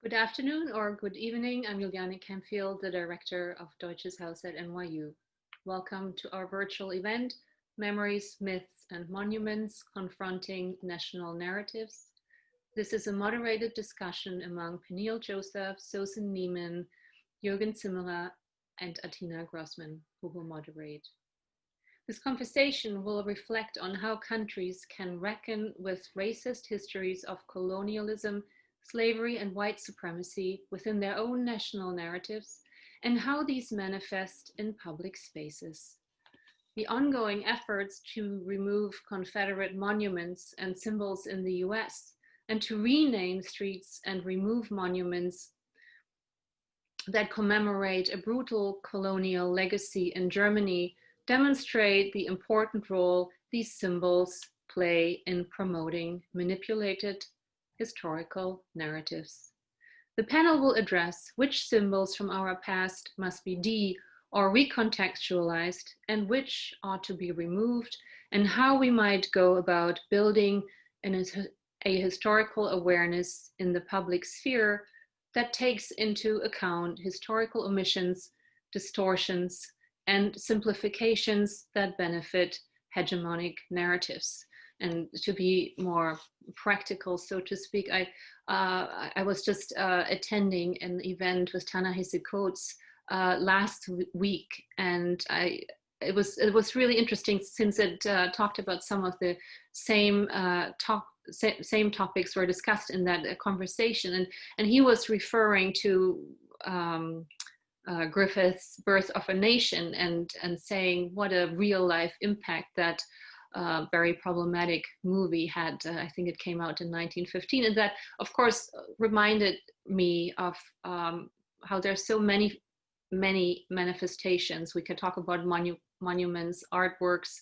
Good afternoon or good evening. I'm Juliane Campfield, the director of Deutsches Haus at NYU. Welcome to our virtual event, Memories, Myths, and Monuments, Confronting National Narratives. This is a moderated discussion among Peniel Joseph, Susan Neiman, Jürgen Zimmerer, and Atina Grossmann, who will moderate. This conversation will reflect on how countries can reckon with racist histories of colonialism, slavery, and white supremacy within their own national narratives, and how these manifest in public spaces. The ongoing efforts to remove Confederate monuments and symbols in the US and to rename streets and remove monuments that commemorate a brutal colonial legacy in Germany demonstrate the important role these symbols play in promoting manipulated historical narratives. The panel will address which symbols from our past must be or recontextualized and which ought to be removed, and how we might go about building a historical awareness in the public sphere that takes into account historical omissions, distortions, and simplifications that benefit hegemonic narratives. And to be more practical, so to speak, I was just attending an event with Ta-Nehisi Coates last week, and it was really interesting since it talked about some of the same topics were discussed in that conversation, and he was referring to Griffith's Birth of a Nation and saying what a real life impact that very problematic movie had. I think it came out in 1915, and that of course reminded me of how there's so many manifestations. We could talk about monuments, artworks,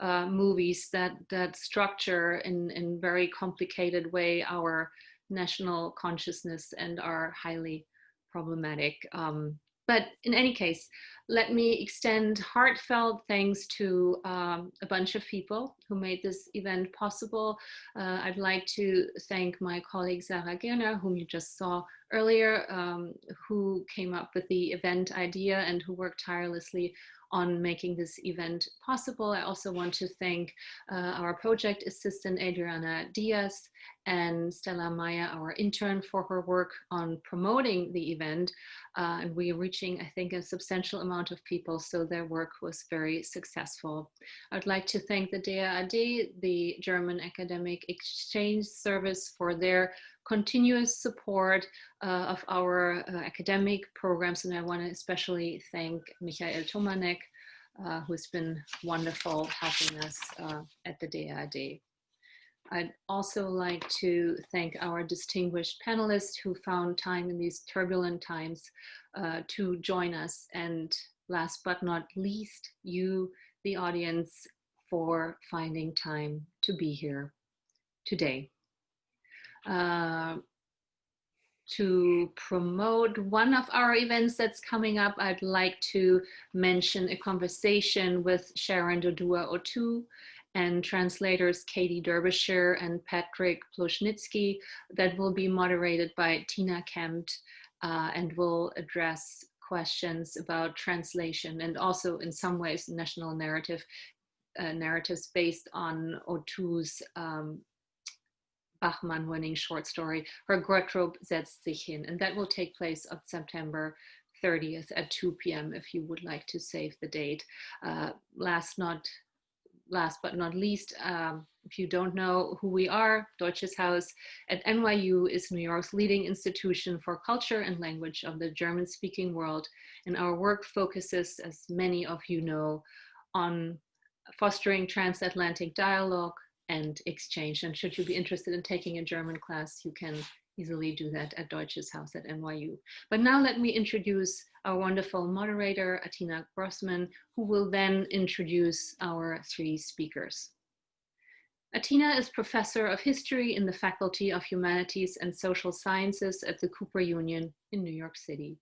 movies that structure in very complicated way our national consciousness and are highly problematic. But in any case, let me extend heartfelt thanks to a bunch of people who made this event possible. I'd like to thank my colleague Sarah Gerner, whom you just saw earlier, who came up with the event idea and who worked tirelessly on making this event possible. I also want to thank our project assistant, Adriana Diaz, and Stella Maya, our intern, for her work on promoting the event. And we are reaching, I think, a substantial amount of people, so their work was very successful. I'd like to thank the DAAD, the German Academic Exchange Service, for their continuous support of our academic programs, and I want to especially thank Michael Tomanek, who's been wonderful helping us at the DAAD. I'd also like to thank our distinguished panelists who found time in these turbulent times to join us, and last but not least, you, the audience, for finding time to be here today. To promote one of our events that's coming up, I'd like to mention a conversation with Sharon Dodua-Otu and translators Katie Derbyshire and Patrick Ploshnitsky that will be moderated by Tina Kempt and will address questions about translation and also in some ways national narratives based on Otu's Bachmann-winning short story, Her Garderobe setzt sich hin, and that will take place on September 30th at 2 p.m. if you would like to save the date. Last but not least, if you don't know who we are, Deutsches Haus at NYU is New York's leading institution for culture and language of the German-speaking world, and our work focuses, as many of you know, on fostering transatlantic dialogue and exchange. And should you be interested in taking a German class, you can easily do that at Deutsches Haus at NYU. But now let me introduce our wonderful moderator, Atina Grossmann, who will then introduce our three speakers. Atina is professor of history in the Faculty of Humanities and Social Sciences at the Cooper Union in New York City.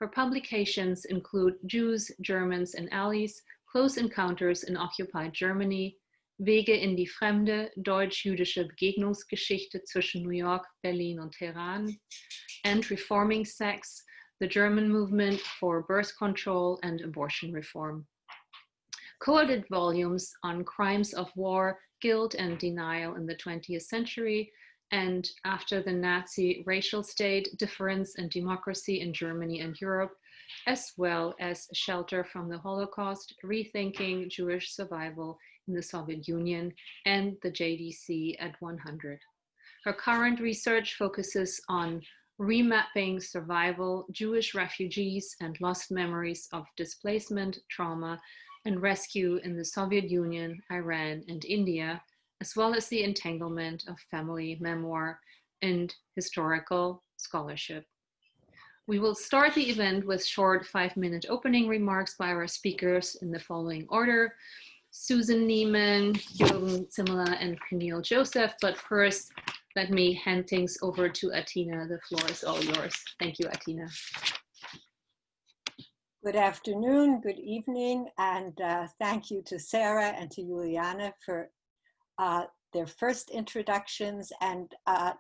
Her publications include Jews, Germans, and Allies, Close Encounters in Occupied Germany, Wege in die Fremde, deutsch-jüdische Begegnungsgeschichte zwischen New York, Berlin und Teheran, and Reforming Sex, the German movement for birth control and abortion reform. Co-edited volumes on crimes of war, guilt and denial in the 20th century, and after the Nazi racial state, difference and democracy in Germany and Europe, as well as Shelter from the Holocaust, Rethinking Jewish Survival in the Soviet Union, and the JDC at 100. Her current research focuses on remapping survival, Jewish refugees, and lost memories of displacement, trauma, and rescue in the Soviet Union, Iran, and India, as well as the entanglement of family memoir and historical scholarship. We will start the event with short 5-minute opening remarks by our speakers in the following order: Susan Neiman, Jürgen, Zimmerer, and Peniel Joseph. But first, let me hand things over to Atina. The floor is all yours. Thank you, Atina. Good afternoon, good evening, and thank you to Sarah and to Juliana for their first introductions. And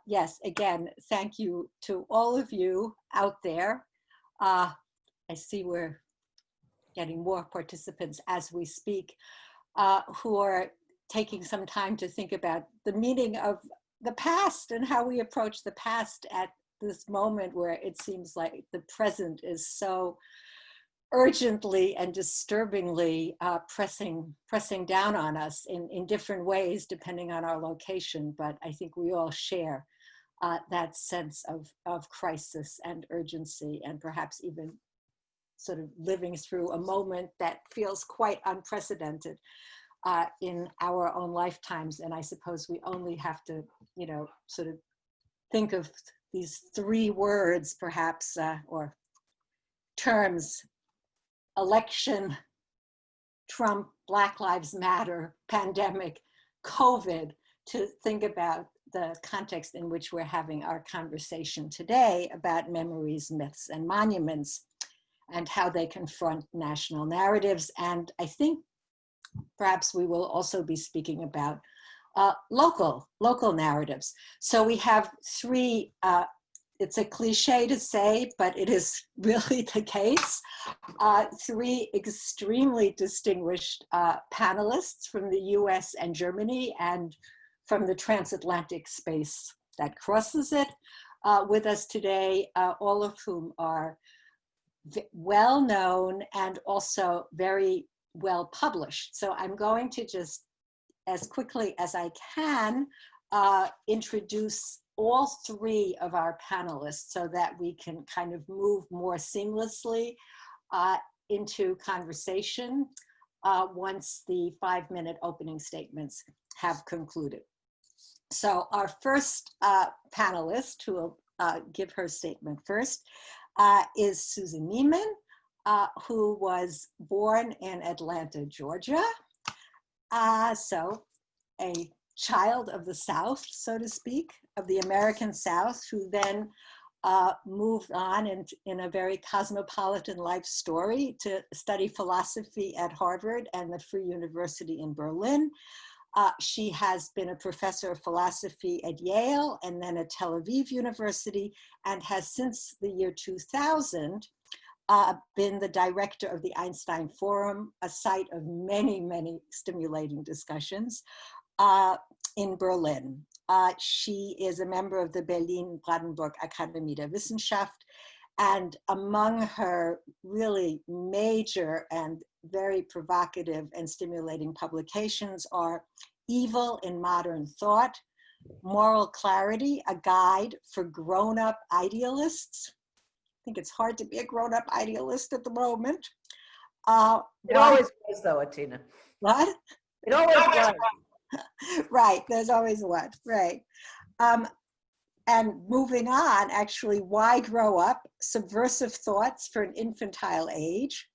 yes, again, thank you to all of you out there. I see we're getting more participants as we speak, who are taking some time to think about the meaning of the past and how we approach the past at this moment where it seems like the present is so urgently and disturbingly pressing down on us in different ways depending on our location. But I think we all share that sense of crisis and urgency, and perhaps even sort of living through a moment that feels quite unprecedented in our own lifetimes. And I suppose we only have to, sort of think of these 3 words perhaps, or terms: election, Trump, Black Lives Matter, pandemic, COVID, to think about the context in which we're having our conversation today about memories, myths, and monuments, and how they confront national narratives. And I think perhaps we will also be speaking about local narratives. So we have 3, it's a cliche to say, but it is really the case, 3 extremely distinguished panelists from the US and Germany and from the transatlantic space that crosses it with us today, all of whom are well known and also very well published. So I'm going to just, as quickly as I can, introduce all 3 of our panelists so that we can kind of move more seamlessly into conversation once the 5-minute opening statements have concluded. So our first panelist, who will give her statement first, is Susan Nieman, who was born in Atlanta, Georgia. So a child of the South, so to speak, of the American South, who then moved on in a very cosmopolitan life story to study philosophy at Harvard and the Free University in Berlin. She has been a professor of philosophy at Yale and then at Tel Aviv University, and has since the year 2000 been the director of the Einstein Forum, a site of many, many stimulating discussions in Berlin. She is a member of the Berlin-Brandenburg Akademie der Wissenschaft, and among her really major and very provocative and stimulating publications are Evil in Modern Thought, Moral Clarity, a guide for grown-up idealists. I think it's hard to be a grown-up idealist at the moment. It always was, though, Atina. What? It always was. Right, there's always one, right. And moving on, actually, Why Grow Up? Subversive Thoughts for an Infantile Age.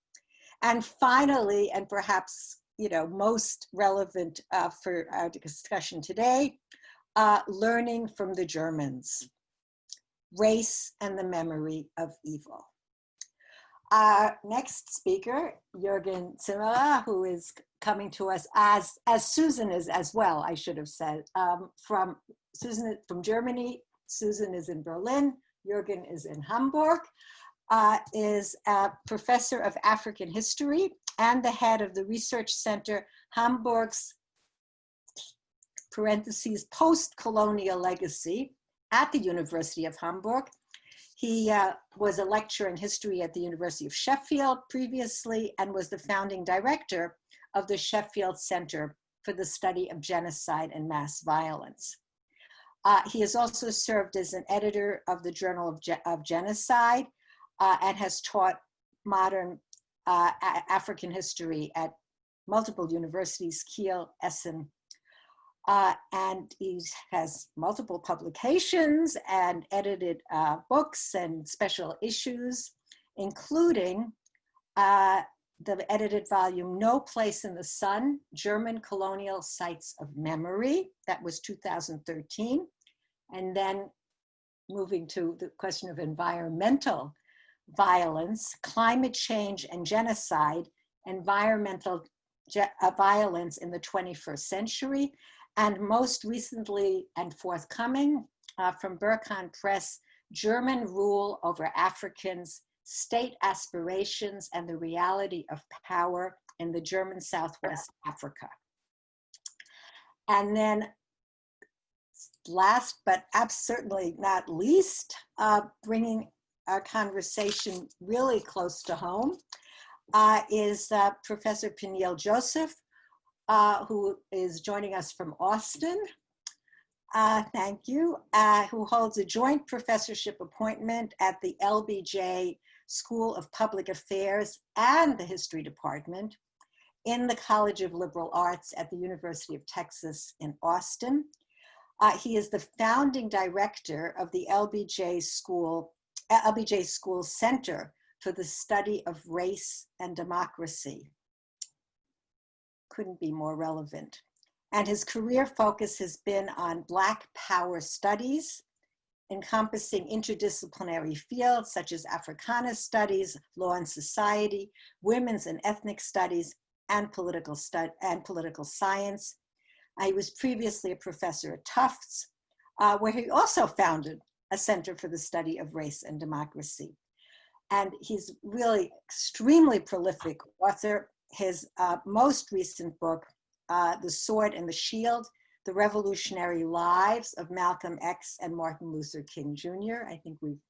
And finally, and perhaps most relevant for our discussion today, Learning from the Germans, Race and the Memory of Evil. our next speaker, Jürgen Zimmerer, who is coming to us as Susan is as well, I should have said, from Germany. Susan is in Berlin. Jürgen is in Hamburg. Is a professor of African history and the head of the research center Hamburg's parentheses post-colonial legacy at the University of Hamburg. He was a lecturer in history at the University of Sheffield previously and was the founding director of the Sheffield Center for the Study of Genocide and Mass Violence. He has also served as an editor of the Journal of Genocide and has taught modern African history at multiple universities, Kiel, Essen, and he has multiple publications and edited books and special issues, including the edited volume, No Place in the Sun, German Colonial Sites of Memory. That was 2013. And then moving to the question of environmental violence, climate change and genocide, environmental violence in the 21st century, and most recently and forthcoming from Berkan Press, German Rule Over Africans, State Aspirations and the Reality of Power in the German Southwest Africa. And then last but certainly not least, bringing our conversation really close to home, is Professor Peniel Joseph, who is joining us from Austin. Thank you. Who holds a joint professorship appointment at the LBJ School of Public Affairs and the History Department in the College of Liberal Arts at the University of Texas in Austin. He is the founding director of the LBJ School Center for the Study of Race and Democracy. Couldn't be more relevant. And his career focus has been on Black Power studies, encompassing interdisciplinary fields such as Africana studies, law and society, women's and ethnic studies, and political science. He was previously a professor at Tufts, where he also founded a Center for the Study of Race and Democracy. And he's really extremely prolific author. His most recent book, The Sword and the Shield, The Revolutionary Lives of Malcolm X and Martin Luther King Jr. I think we've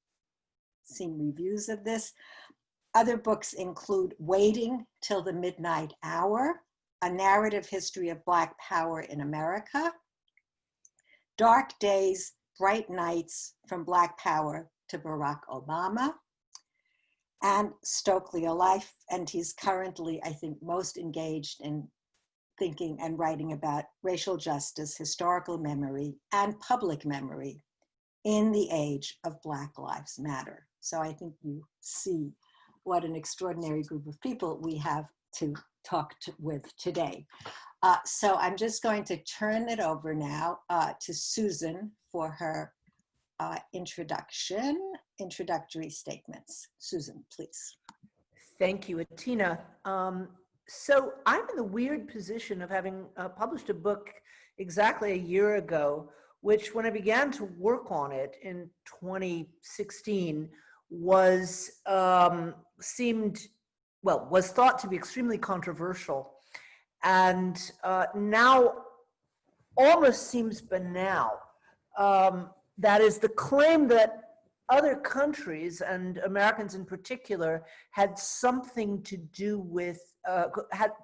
seen reviews of this. Other books include Waiting Till the Midnight Hour, A Narrative History of Black Power in America, Dark Days, Bright Nights, From Black Power to Barack Obama, and Stokely, A Life. And he's currently, I think, most engaged in thinking and writing about racial justice, historical memory, and public memory in the age of Black Lives Matter. So I think you see what an extraordinary group of people we have to talk with today. So I'm just going to turn it over now to Susan for her introductory statements. Susan, please. Thank you, Atina. So I'm in the weird position of having published a book exactly a year ago, which when I began to work on it in 2016 was thought to be extremely controversial, and now almost seems banal. That is the claim that other countries, and Americans in particular, had something to do with,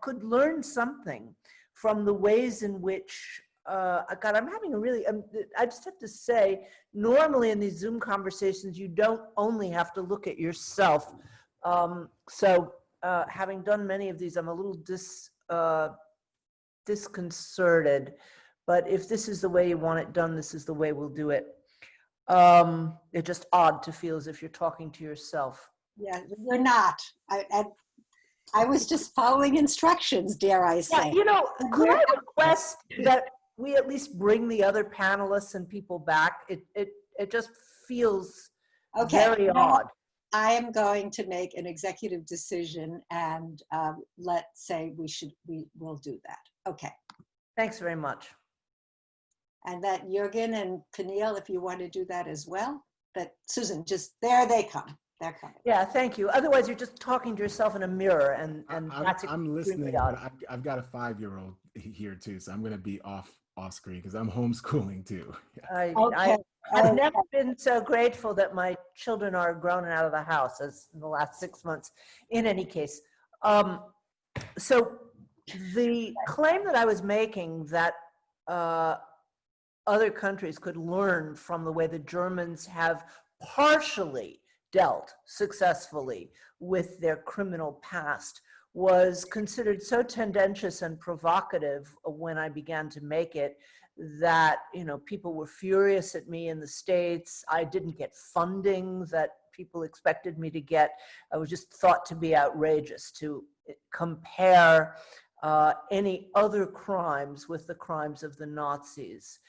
could learn something from the ways in which, God, I'm having a really, I just have to say, normally in these Zoom conversations, you don't only have to look at yourself. So having done many of these, I'm a little disconcerted, but if this is the way you want it done, this is the way we'll do it. It's just odd to feel as if you're talking to yourself. Yeah, you're not. I was just following instructions, dare I say. Yeah, you know, could I request that we at least bring the other panelists and people back? It just feels very odd. I am going to make an executive decision, and let's say we will do that. Okay. Thanks very much. And that Jürgen and Peniel, if you want to do that as well. But Susan, just there they come. They're coming. Yeah, thank you. Otherwise, you're just talking to yourself in a mirror, and that's I'm listening, odd. but I've got a 5-year-old here too, so I'm going to be off screen because I'm homeschooling too. Yeah. I've never been so grateful that my children are grown and out of the house as in the last 6 months. In any case, so the claim that I was making that other countries could learn from the way the Germans have partially dealt successfully with their criminal past was considered so tendentious and provocative when I began to make it that, you know, people were furious at me in the States. I didn't get funding that people expected me to get. I was just thought to be outrageous to compare any other crimes with the crimes of the Nazis.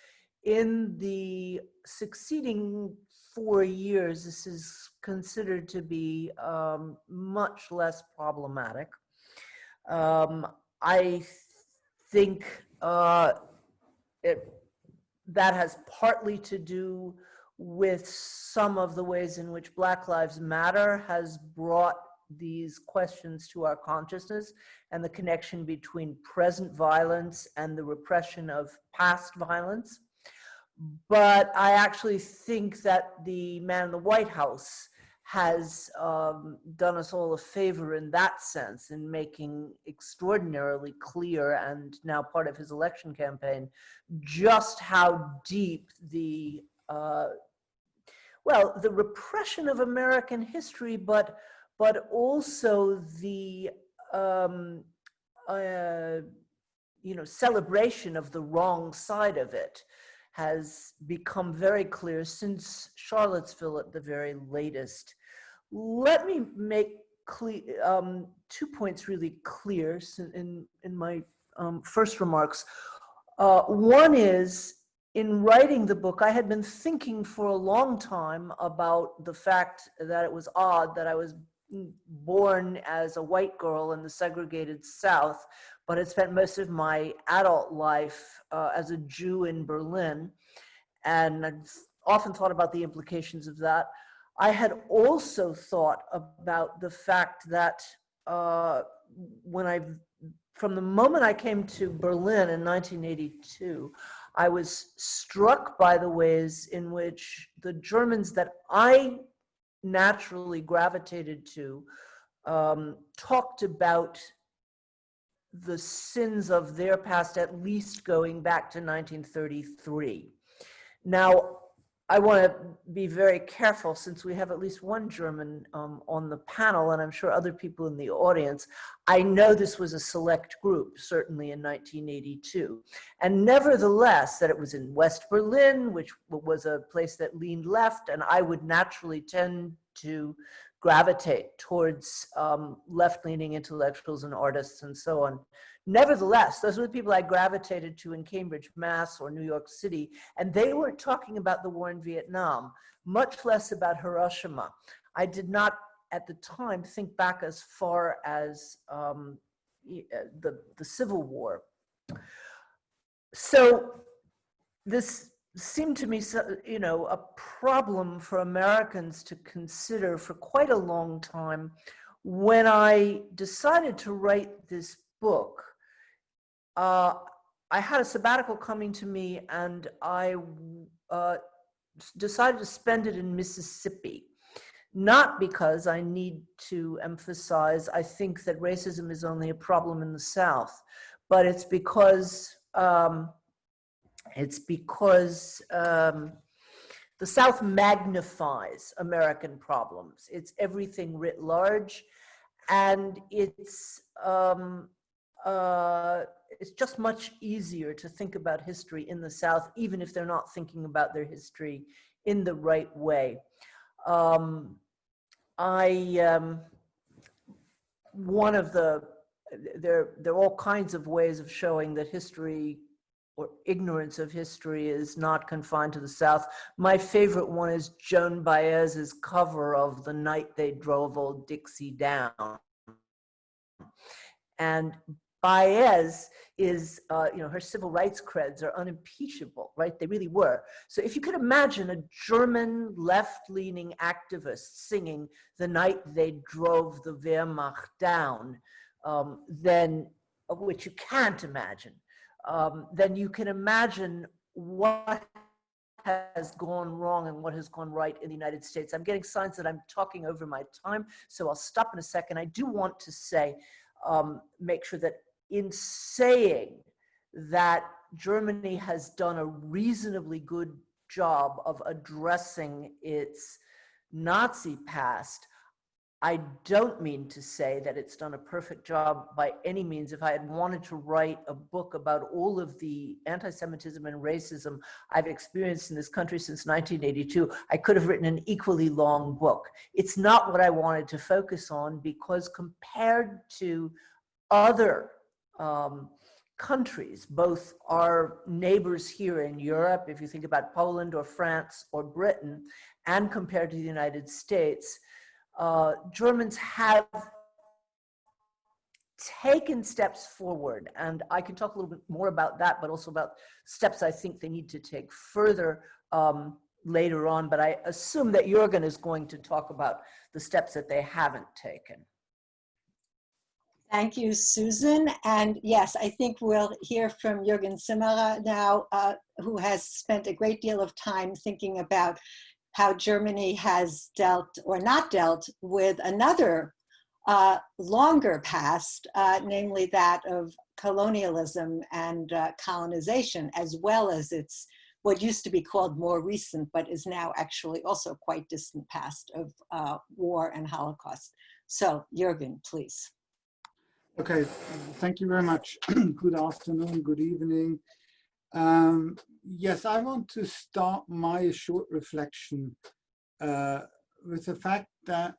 In the succeeding 4 years, this is considered to be much less problematic. I think that has partly to do with some of the ways in which Black Lives Matter has brought these questions to our consciousness and the connection between present violence and the repression of past violence. But I actually think that the man in the White House has done us all a favor in that sense, in making extraordinarily clear, and now part of his election campaign, just how deep the repression of American history, but also the celebration of the wrong side of it has become very clear since Charlottesville at the very latest. Let me make clear, 2 points really clear in my first remarks. One is, in writing the book, I had been thinking for a long time about the fact that it was odd that I was born as a white girl in the segregated South, but had spent most of my adult life as a Jew in Berlin. And I've often thought about the implications of that. I had also thought about the fact that from the moment I came to Berlin in 1982, I was struck by the ways in which the Germans that I naturally gravitated to talked about the sins of their past, at least going back to 1933. Now, I want to be very careful, since we have at least one German on the panel, and I'm sure other people in the audience. I know this was a select group, certainly in 1982. And nevertheless, that it was in West Berlin, which was a place that leaned left, and I would naturally tend to gravitate towards left-leaning intellectuals and artists and so on. Nevertheless, those were the people I gravitated to in Cambridge, Mass, or New York City, and they weren't talking about the war in Vietnam, much less about Hiroshima. I did not, at the time, think back as far as the Civil War. So this seemed to me, a problem for Americans to consider for quite a long time. When I decided to write this book, I had a sabbatical coming to me, and I decided to spend it in Mississippi. Not because I need to emphasize, I think that racism is only a problem in the South, but it's because the South magnifies American problems. It's everything writ large, and it's just much easier to think about history in the South, even if they're not thinking about their history in the right way. There are all kinds of ways of showing that history or ignorance of history is not confined to the South. My favorite one is Joan Baez's cover of The Night They Drove Old Dixie Down. And Baez is, her civil rights creds are unimpeachable, right? They really were. So if you could imagine a German left-leaning activist singing The Night They Drove the Wehrmacht Down, then, which you can't imagine, then you can imagine what has gone wrong and what has gone right in the United States. I'm getting signs that I'm talking over my time, so I'll stop in a second. I do want to say, make sure that in saying that Germany has done a reasonably good job of addressing its Nazi past, I don't mean to say that it's done a perfect job by any means. If I had wanted to write a book about all of the anti-Semitism and racism I've experienced in this country since 1982, I could have written an equally long book. It's not what I wanted to focus on, because compared to other countries, both our neighbors here in Europe, if you think about Poland or France or Britain, and compared to the United States, Germans have taken steps forward, and I can talk a little bit more about that, but also about steps I think they need to take further later on. But I assume that Jürgen is going to talk about the steps that they haven't taken. Thank you, Susan. And yes, I think we'll hear from Jürgen Zimmerer now, who has spent a great deal of time thinking about how Germany has dealt or not dealt with another longer past, namely that of colonialism and colonization, as well as its what used to be called more recent, but is now actually also quite distant past of war and Holocaust. So Jürgen, please. Okay, thank you very much. Good afternoon, good evening. Yes, I want to start my short reflection with the fact that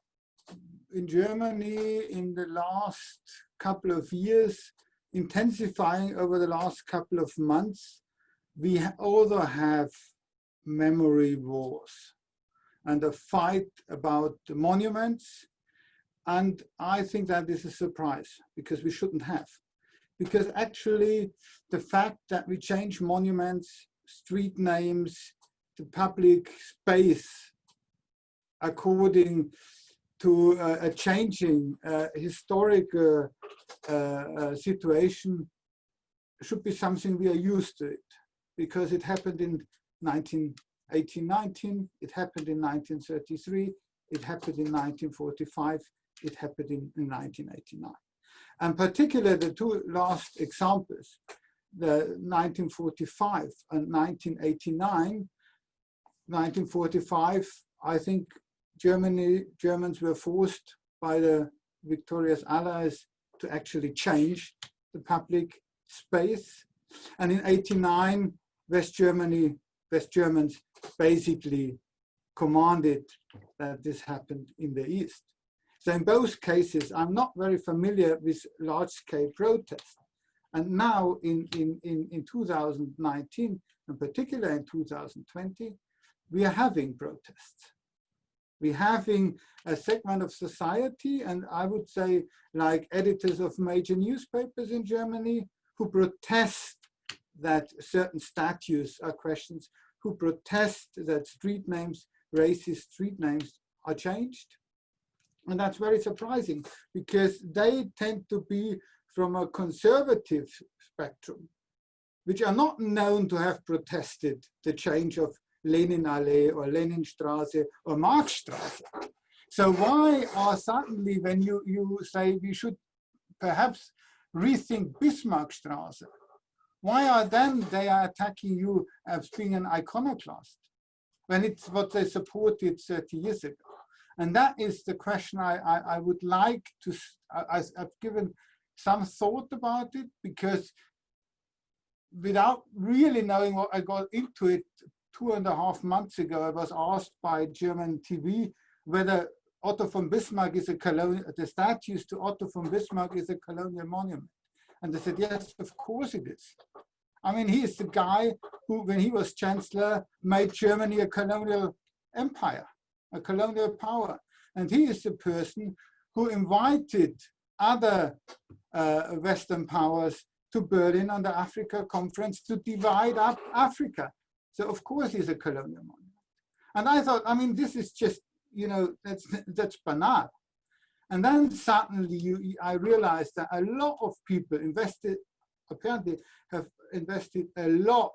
in Germany, in the last couple of years, intensifying over the last couple of months, we also have memory wars and a fight about the monuments. And I think that is a surprise, because we shouldn't have. Because actually, the fact that we change monuments, street names, the public space according to a changing historic situation should be something we are used to it. Because it happened in 1819, it happened in 1933, it happened in 1945, it happened in 1989. And particularly the two last examples, the 1945 and 1989. 1945, I think Germans were forced by the victorious Allies to actually change the public space. And in 89, West Germans basically commanded that this happened in the East. So in both cases, I'm not very familiar with large-scale protests. And now in 2019, in particular in 2020, we are having protests. We're having a segment of society, and I would say like editors of major newspapers in Germany, who protest that certain statues are questioned, who protest that street names, racist street names, are changed. And that's very surprising, because they tend to be from a conservative spectrum, which are not known to have protested the change of Leninallee or Leninstraße or Marxstraße. So why are suddenly, when you say we should perhaps rethink Bismarckstraße, why are then they are attacking you as being an iconoclast, when it's what they supported 30 years ago? And that is the question I would like to, I've given some thought about it, because without really knowing what I got into it 2.5 months ago, I was asked by German TV whether Otto von Bismarck is a colonial, the statues to Otto von Bismarck is a colonial monument. And they said, yes, of course it is. I mean, he is the guy who, when he was chancellor, made Germany a colonial empire, a colonial power. And he is the person who invited other Western powers to Berlin on the Africa conference to divide up Africa. So of course he's a colonial monument. And I thought, I mean, this is just, you know, that's banal. And then suddenly I realized that a lot of people apparently have invested a lot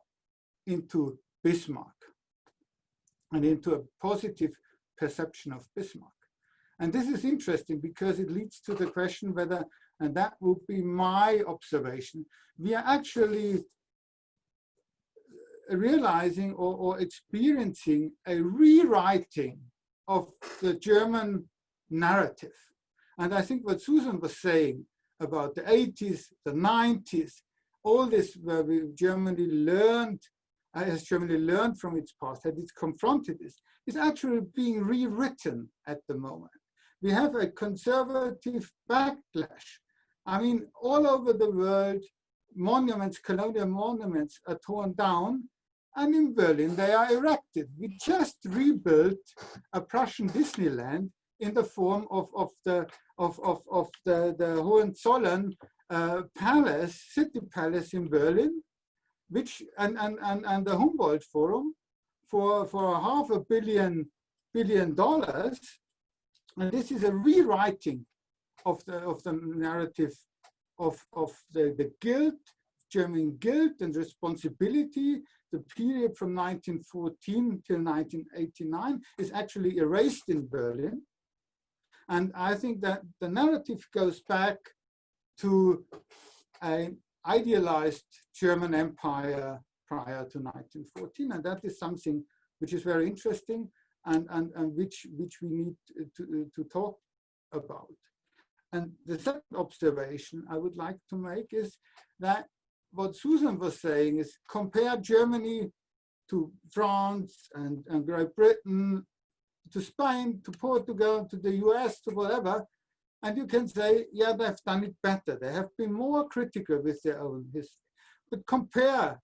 into Bismarck and into a positive perception of Bismarck. And this is interesting because it leads to the question whether, and that would be my observation, we are actually realizing or experiencing a rewriting of the German narrative. And I think what Susan was saying about the 80s, the 90s, all this where Germany learned, as Germany learned from its past, that it's confronted this, is actually being rewritten at the moment. We have a conservative backlash. I mean, all over the world, monuments, colonial monuments are torn down, and in Berlin they are erected. We just rebuilt a Prussian Disneyland in the form of the Hohenzollern palace, city palace in Berlin, which and the Humboldt Forum for $500 billion. And this is a rewriting of the narrative of the guilt, German guilt and responsibility. The period from 1914 till 1989 is actually erased in Berlin. And I think that the narrative goes back to an idealized German empire prior to 1914. And that is something which is very interesting and which we need to talk about. And the second observation I would like to make is that what Susan was saying is compare Germany to France and Great Britain, to Spain, to Portugal, to the US, to whatever, and you can say, yeah, they've done it better. They have been more critical with their own history. But compare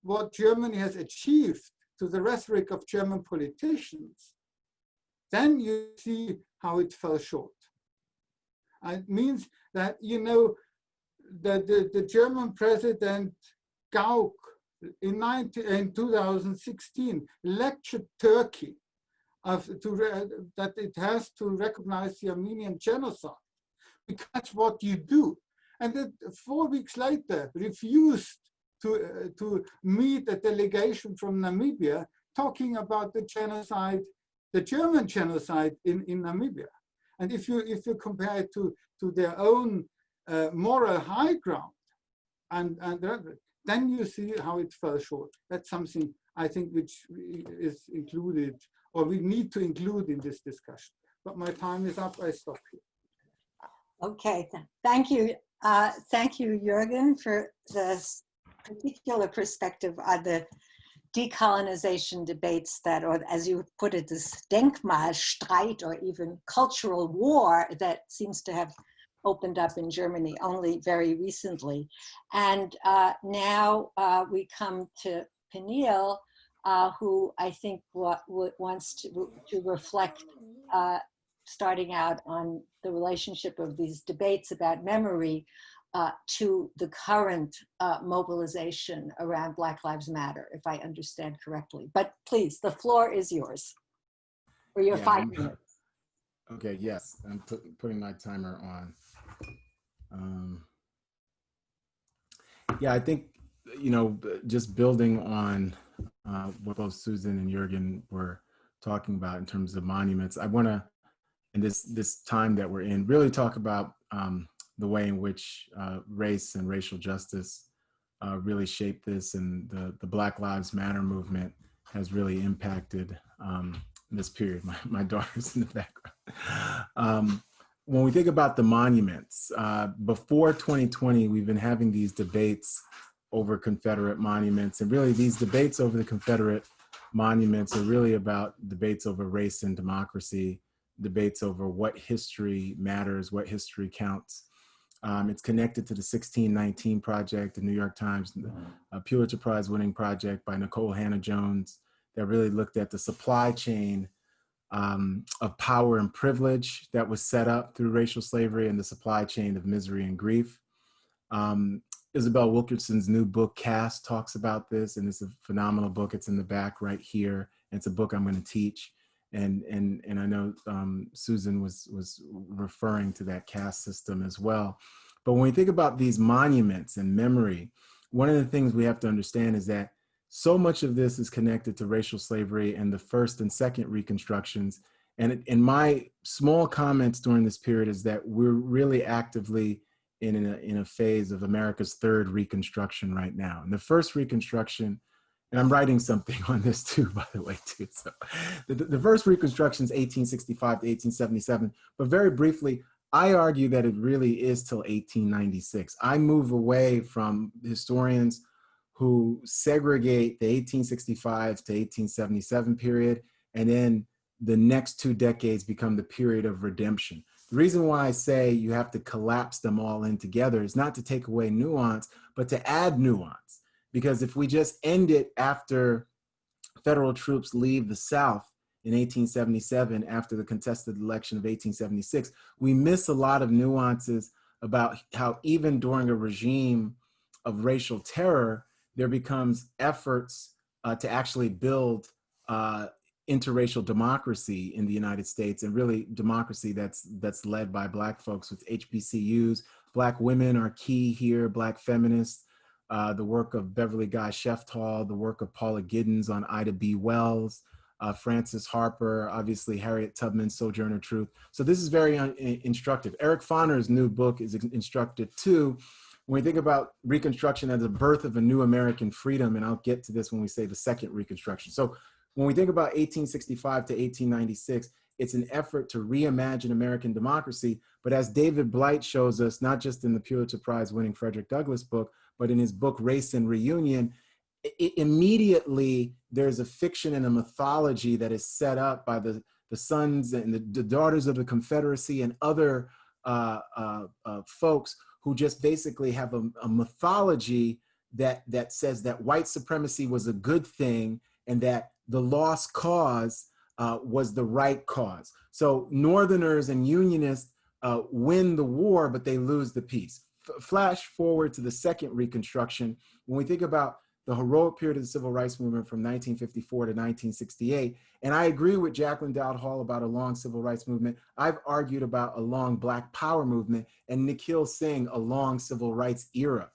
what Germany has achieved to the rhetoric of German politicians, then you see how it fell short. It means that, you know, the German president Gauck in 2016 lectured Turkey that it has to recognize the Armenian genocide, because that's what you do. And then 4 weeks later refused to meet a delegation from Namibia talking about the genocide, the German genocide in Namibia. And if you compare it to their own moral high ground, and then you see how it fell short. That's something I think which is included, or we need to include in this discussion. But my time is up, I stop here. Okay, thank you. Thank you, Jürgen, for this particular perspective on the decolonization debates that, or as you put it, this Denkmalstreit, or even cultural war that seems to have opened up in Germany only very recently. And now we come to Peniel, who I think wants to reflect, starting out on the relationship of these debates about memory to the current mobilization around Black Lives Matter, if I understand correctly. But please, the floor is yours for your 5 minutes. Okay, yes, I'm putting my timer on. Yeah, I think, you know, just building on what both Susan and Jürgen were talking about in terms of monuments, I want to, in this time that we're in, really talk about the way in which race and racial justice really shaped this, and the Black Lives Matter movement has really impacted this period. My daughter's in the background. When we think about the monuments, before 2020, we've been having these debates over Confederate monuments, and really these debates over the Confederate monuments are really about debates over race and democracy, debates over what history matters, what history counts. It's connected to the 1619 Project, the New York Times, Pulitzer Prize winning project by Nicole Hannah-Jones that really looked at the supply chain of power and privilege that was set up through racial slavery and the supply chain of misery and grief. Isabel Wilkerson's new book, Caste, talks about this, and it's a phenomenal book. It's in the back right here. And it's a book I'm going to teach. And I know Susan was referring to that caste system as well. But when we think about these monuments and memory, one of the things we have to understand is that so much of this is connected to racial slavery and the first and second reconstructions. And in my small comments during this period is that we're really actively in a phase of America's third reconstruction right now. And the first reconstruction, and I'm writing something on this too, by the way, too. So the first reconstruction is 1865 to 1877, but very briefly, I argue that it really is till 1896. I move away from historians who segregate the 1865 to 1877 period, and then the next 2 decades become the period of redemption. The reason why I say you have to collapse them all in together is not to take away nuance, but to add nuance. Because if we just end it after federal troops leave the South in 1877, after the contested election of 1876, we miss a lot of nuances about how even during a regime of racial terror, there becomes efforts to actually build interracial democracy in the United States, and really democracy that's led by Black folks with HBCUs. Black women are key here, Black feminists, the work of Beverly Guy Sheftall, the work of Paula Giddens on Ida B. Wells, Frances Harper, obviously Harriet Tubman's Sojourner Truth. So this is very instructive. Eric Foner's new book is instructive too. When we think about Reconstruction as the birth of a new American freedom, and I'll get to this when we say the second Reconstruction. So when we think about 1865 to 1896, it's an effort to reimagine American democracy. But as David Blight shows us, not just in the Pulitzer Prize winning Frederick Douglass book, but in his book, Race and Reunion, immediately there's a fiction and a mythology that is set up by the sons and the daughters of the Confederacy and other folks who just basically have a mythology that says that white supremacy was a good thing and that the lost cause was the right cause. So Northerners and Unionists win the war, but they lose the peace. Flash forward to the second Reconstruction. When we think about the heroic period of the Civil Rights Movement from 1954 to 1968, and I agree with Jacqueline Dowd Hall about a long Civil Rights Movement. I've argued about a long Black Power movement, and Nikhil Singh, a long Civil Rights era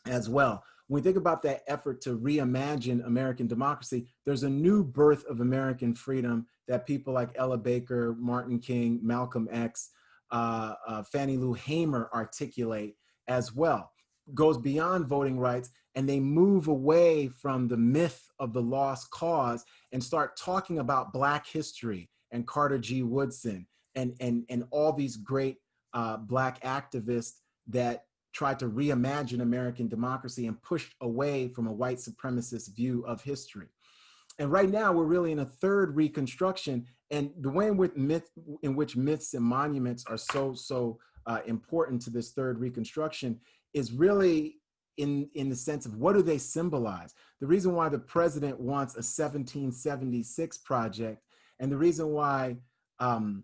as well. When we think about that effort to reimagine American democracy, there's a new birth of American freedom that people like Ella Baker, Martin King, Malcolm X, Fannie Lou Hamer articulate as well. Goes beyond voting rights, and they move away from the myth of the lost cause and start talking about Black history and Carter G. Woodson and all these great Black activists that tried to reimagine American democracy and pushed away from a white supremacist view of history. And right now we're really in a third Reconstruction, and the way in which myths and monuments are so important to this third Reconstruction is really in the sense of what do they symbolize? The reason why the president wants a 1776 project, and the reason why the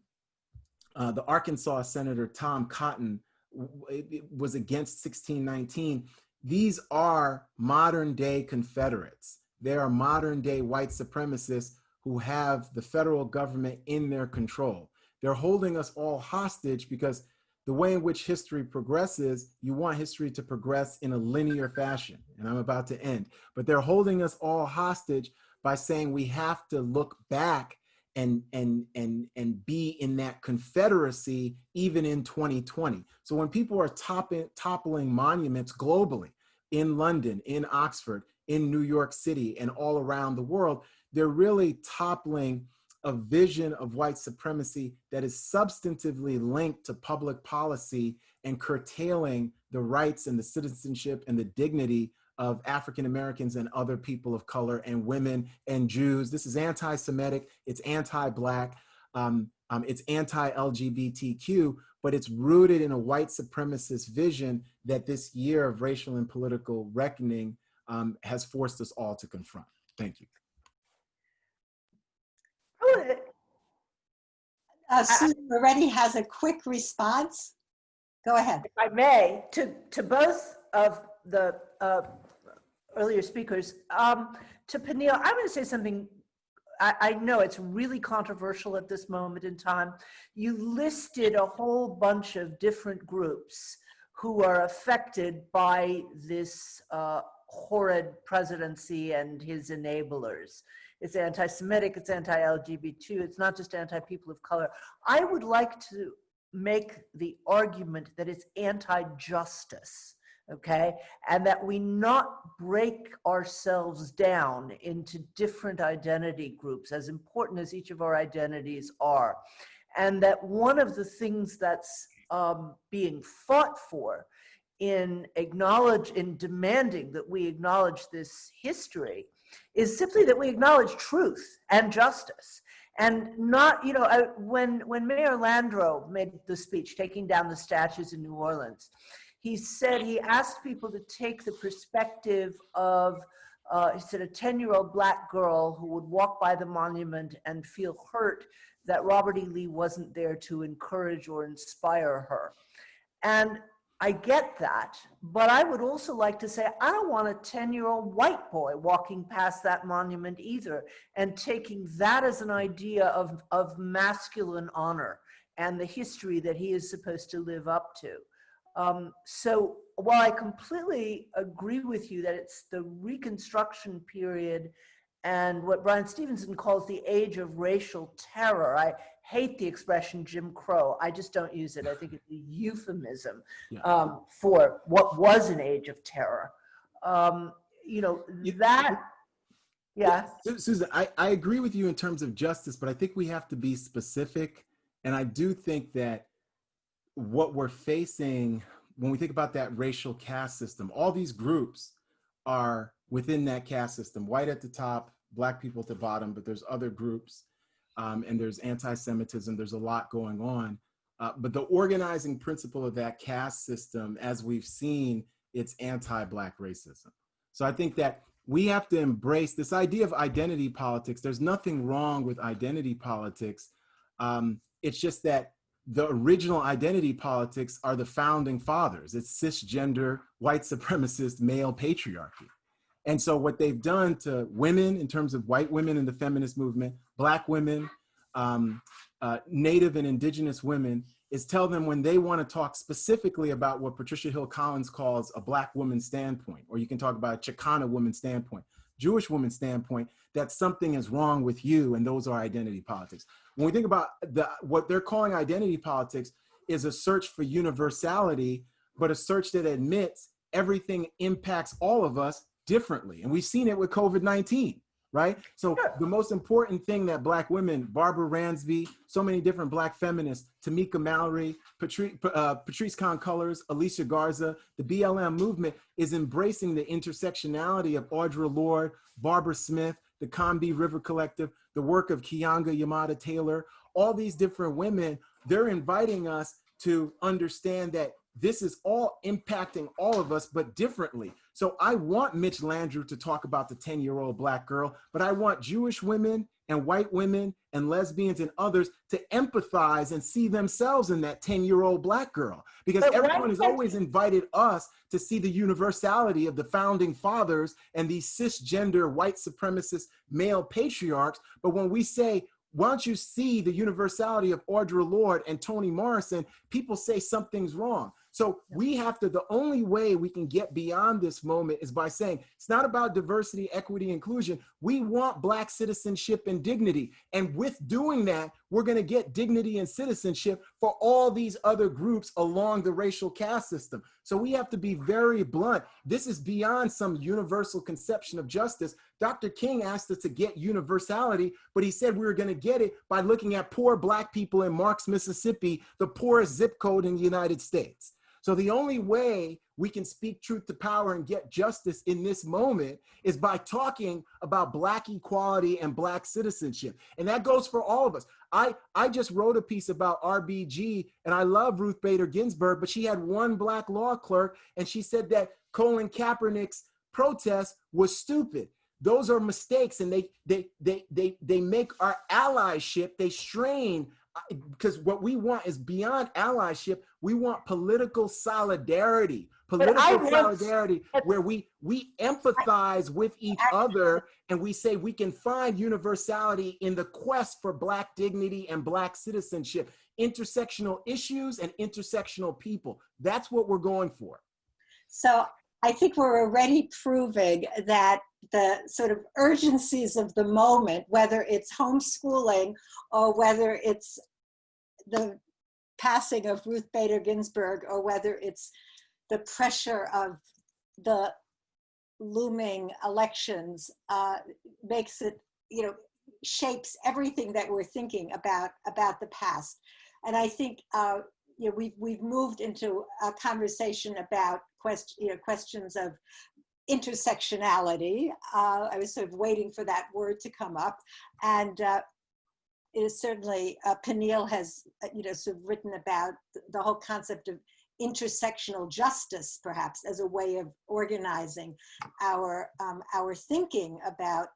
Arkansas Senator Tom Cotton was against 1619, these are modern day Confederates. They are modern day white supremacists who have the federal government in their control. They're holding us all hostage because the way in which history progresses, you want history to progress in a linear fashion, and I'm about to end. But they're holding us all hostage by saying we have to look back and be in that Confederacy even in 2020. So when people are toppling monuments globally, in London, in Oxford, in New York City, and all around the world, they're really toppling a vision of white supremacy that is substantively linked to public policy and curtailing the rights and the citizenship and the dignity of African Americans and other people of color and women and Jews. This is anti-Semitic, it's anti-Black, it's anti-LGBTQ, but it's rooted in a white supremacist vision that this year of racial and political reckoning has forced us all to confront. Thank you. Susan already has a quick response. Go ahead. If I may, to both of the earlier speakers, to Peniel, I'm going to say something. I know it's really controversial at this moment in time. You listed a whole bunch of different groups who are affected by this horrid presidency and his enablers. It's anti-Semitic, it's anti-LGBT, it's not just anti-people of color. I would like to make the argument that it's anti-justice, okay? And that we not break ourselves down into different identity groups, as important as each of our identities are. And that one of the things that's being fought for in demanding that we acknowledge this history is simply that we acknowledge truth and justice. And not, you know, when Mayor Landrieu made the speech taking down the statues in New Orleans, he said, he asked people to take the perspective of, he said, a 10-year-old Black girl who would walk by the monument and feel hurt that Robert E. Lee wasn't there to encourage or inspire her. And I get that, but I would also like to say, I don't want a 10-year-old white boy walking past that monument either, and taking that as an idea of masculine honor and the history that he is supposed to live up to. So while I completely agree with you that it's the Reconstruction period and what Brian Stevenson calls the age of racial terror, I hate the expression Jim Crow. I just don't use it. I think it's a euphemism for what was an age of terror. You know, that, yeah. Susan, I agree with you in terms of justice, but I think we have to be specific. And I do think that what we're facing when we think about that racial caste system, all these groups are within that caste system, white at the top, Black people at the bottom, but there's other groups. And there's anti-Semitism, there's a lot going on. But the organizing principle of that caste system, as we've seen, it's anti-Black racism. So I think that we have to embrace this idea of identity politics. There's nothing wrong with identity politics. It's just that the original identity politics are the founding fathers. It's cisgender, white supremacist, male patriarchy. And so what they've done to women in terms of white women in the feminist movement, Black women, Native and Indigenous women, is tell them when they want to talk specifically about what Patricia Hill Collins calls a Black woman's standpoint, or you can talk about a Chicana woman's standpoint, Jewish woman's standpoint, that something is wrong with you, and those are identity politics. When we think about what they're calling identity politics is a search for universality, but a search that admits everything impacts all of us differently. And we've seen it with COVID-19, right? So the most important thing that Black women, Barbara Ransby, so many different Black feminists, Tamika Mallory, Patrice Concolors, Alicia Garza, the BLM movement is embracing the intersectionality of Audre Lorde, Barbara Smith, the Combee River Collective, the work of Keeanga Yamada Taylor, all these different women. They're inviting us to understand that this is all impacting all of us, but differently. So I want Mitch Landrieu to talk about the 10-year-old Black girl, but I want Jewish women and white women and lesbians and others to empathize and see themselves in that 10-year-old Black girl. Because everyone has always invited us to see the universality of the founding fathers and these cisgender white supremacist male patriarchs. But when we say, why don't you see the universality of Audre Lorde and Toni Morrison, people say something's wrong. So we have to, the only way we can get beyond this moment is by saying, it's not about diversity, equity, inclusion. We want Black citizenship and dignity. And with doing that, we're gonna get dignity and citizenship for all these other groups along the racial caste system. So we have to be very blunt. This is beyond some universal conception of justice. Dr. King asked us to get universality, but he said we were gonna get it by looking at poor Black people in Marks, Mississippi, the poorest zip code in the United States. So the only way we can speak truth to power and get justice in this moment is by talking about Black equality and Black citizenship. And that goes for all of us. I just wrote a piece about RBG, and I love Ruth Bader Ginsburg, but she had one Black law clerk, and she said that Colin Kaepernick's protest was stupid. Those are mistakes, and they make our allyship, they strain, because what we want is beyond allyship. We want political solidarity, where we empathize with each other, and we say we can find universality in the quest for Black dignity and Black citizenship, intersectional issues and intersectional people. That's what we're going for. So I think we're already proving that the sort of urgencies of the moment, whether it's homeschooling or whether it's the passing of Ruth Bader Ginsburg or whether it's the pressure of the looming elections, makes it, shapes everything that we're thinking about the past. And I think we've moved into a conversation about questions of intersectionality. I was sort of waiting for that word to come up, and it is certainly Peniel has sort of written about the whole concept of intersectional justice, perhaps as a way of organizing our thinking about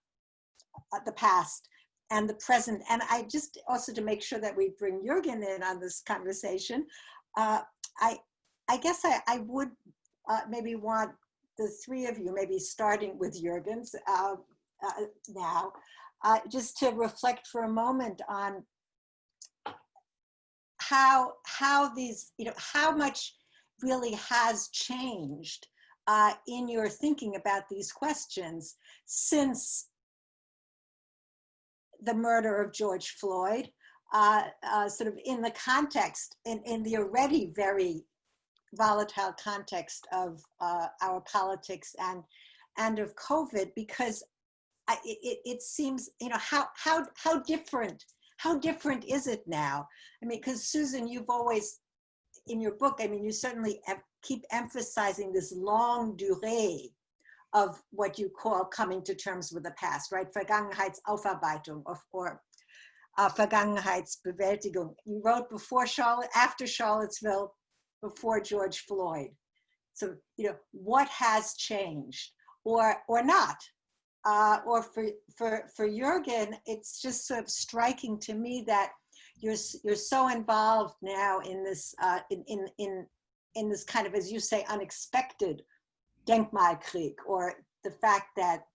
the past and the present. And I just also, to make sure that we bring Jürgen in on this conversation, I guess I would maybe want the three of you, maybe starting with Jürgen's now, just to reflect for a moment on how these, how much really has changed in your thinking about these questions since the murder of George Floyd, sort of in the context, in the already very volatile context of our politics and of COVID, because it seems, how different is it now? I mean, because Susan, you've always, in your book, I mean, you certainly keep emphasizing this longue durée of what you call coming to terms with the past, right? Vergangenheitsaufarbeitung or Vergangenheitsbewältigung. You wrote after Charlottesville, before George Floyd. So, what has changed or not? Or for Jürgen, it's just sort of striking to me that you're so involved now in this in this kind of, as you say, unexpected Denkmalkrieg, or the fact that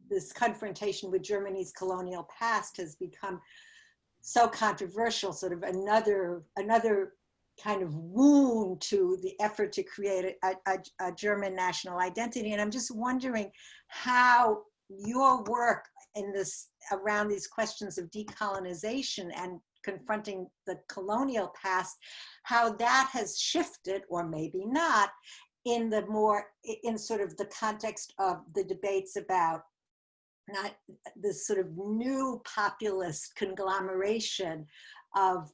this confrontation with Germany's colonial past has become so controversial, sort of another kind of wound to the effort to create a German national identity. And I'm just wondering how your work in this, around these questions of decolonization and confronting the colonial past, how that has shifted, or maybe not, in sort of the context of the debates about not this sort of new populist conglomeration of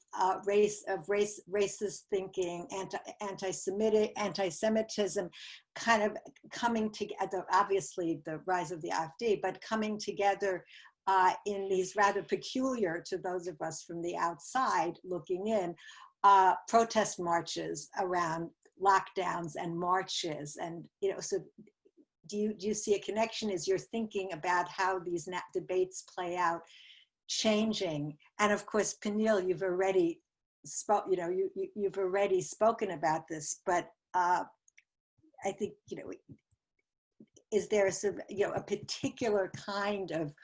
racist thinking, anti-Semitism, kind of coming together, obviously the rise of the AfD, but coming together in these rather peculiar, to those of us from the outside looking in, protest marches around lockdowns and marches. And, so do you see a connection as you're thinking about how these debates play out, changing? And of course, Peniel, you've already you've already spoken about this, but I think, is there a particular kind of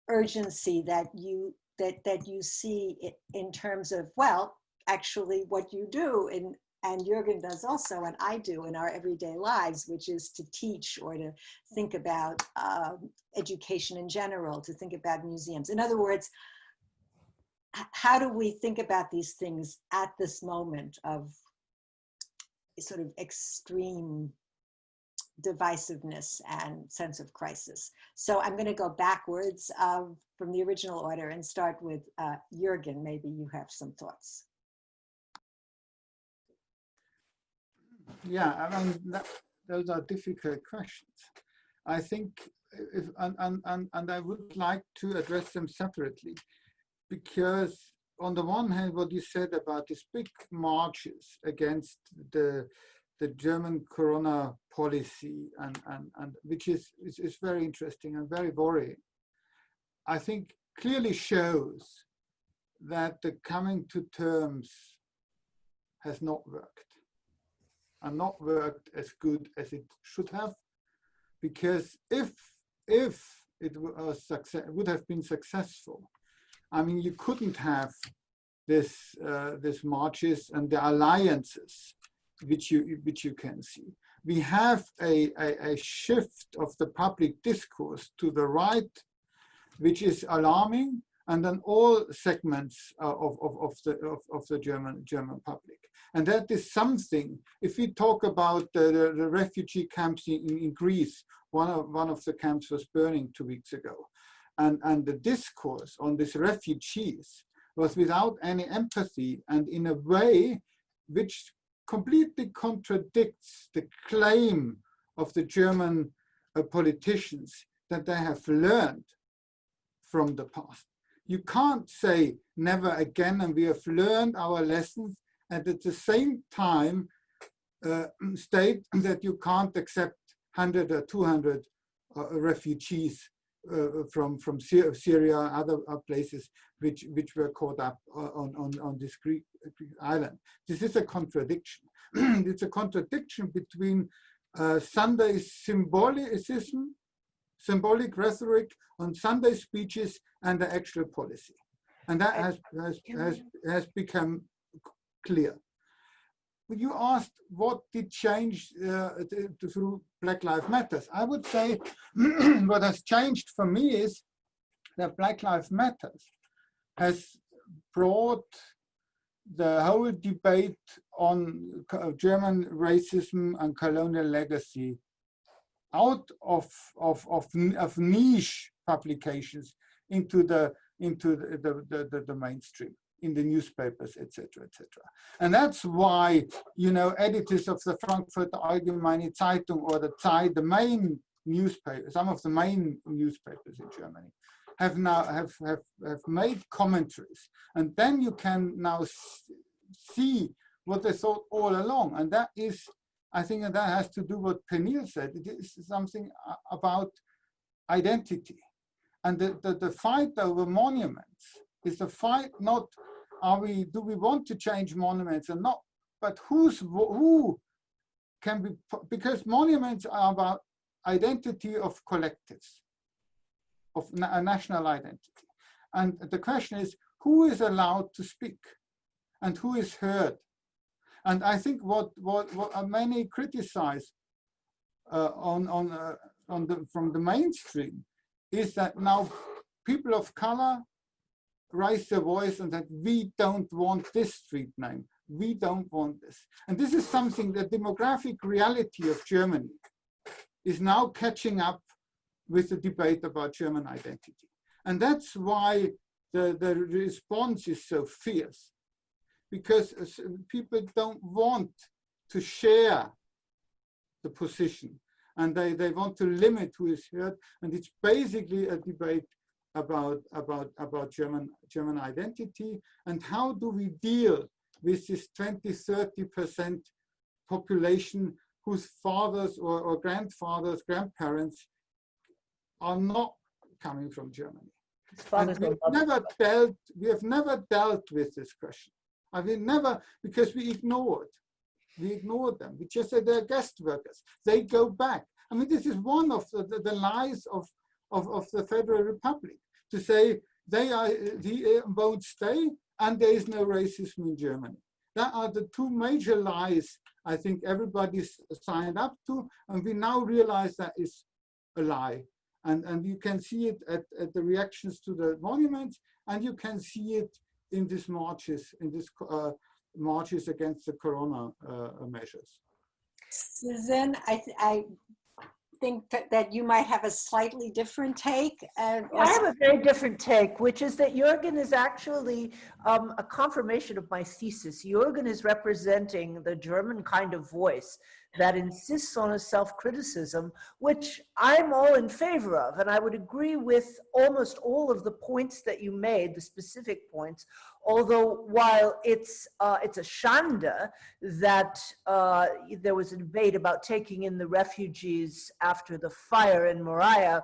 urgency that you see in terms of, well, actually what you do, and Jürgen does also, and I do in our everyday lives, which is to teach or to think about education in general, to think about museums. In other words, how do we think about these things at this moment of sort of extreme divisiveness and sense of crisis? So I'm going to go backwards from the original order and start with Jürgen. Maybe you have some thoughts. Yeah, I mean, those are difficult questions. I think, and I would like to address them separately, because on the one hand, what you said about these big marches against the German corona policy, and which is very interesting and very worrying, I think clearly shows that the coming to terms has not worked, and not worked as good as it should have, because if it was would have been successful, I mean, you couldn't have this marches and the alliances which you can see. We have a shift of the public discourse to the right, which is alarming, and then all segments of the German public. And that is something. If we talk about the refugee camps in Greece, one of the camps was burning 2 weeks ago, and the discourse on these refugees was without any empathy, and in a way which completely contradicts the claim of the German politicians that they have learned from the past. You can't say never again, and we have learned our lessons, and at the same time state that you can't accept 100 or 200 refugees from Syria and other places which were caught up on this Greek island. This is a contradiction. It's a contradiction between Sunday symbolicism, symbolic rhetoric on Sunday speeches, and the actual policy. And that has become clear. You asked what did change through Black Lives Matter. I would say what has changed for me is that Black Lives Matter has brought the whole debate on German racism and colonial legacy out of niche publications into the mainstream, in the newspapers, etc., etc. And that's why, you know, editors of the Frankfurter Allgemeine Zeitung or the Zeit, the main newspaper, some of the main newspapers in Germany, have now have made commentaries, and then you can now see what they thought all along, and that is, I think, that has to do what Peniel said. It is something about identity, and the fight over monuments is the fight not do we want to change monuments or not, but who can be, because monuments are about identity of collectives, of a national identity. And the question is, who is allowed to speak and who is heard? And I think what many criticize from the mainstream is that now people of color raise their voice and that we don't want this street name, we don't want this. And this is something, the demographic reality of Germany is now catching up with the debate about German identity. And that's why the response is so fierce, because people don't want to share the position, and they want to limit who is heard. And it's basically a debate about German identity, and how do we deal with this 20–30% population whose fathers or grandfathers, grandparents are not coming from Germany. And we have never dealt with this question. I mean, never, because we ignored them. We just said they're guest workers. They go back. I mean, this is one of the lies of the Federal Republic, to say they won't stay and there is no racism in Germany. That are the two major lies I think everybody's signed up to, and we now realize that is a lie. And you can see it at the reactions to the monuments, and you can see it in these marches, marches against the corona measures. Susan, think that you might have a slightly different take? I have a very different take, which is that Jürgen is actually a confirmation of my thesis. Jürgen is representing the German kind of voice that insists on a self-criticism, which I'm all in favor of. And I would agree with almost all of the points that you made, the specific points, although while it's a shanda that there was a debate about taking in the refugees after the fire in Moria,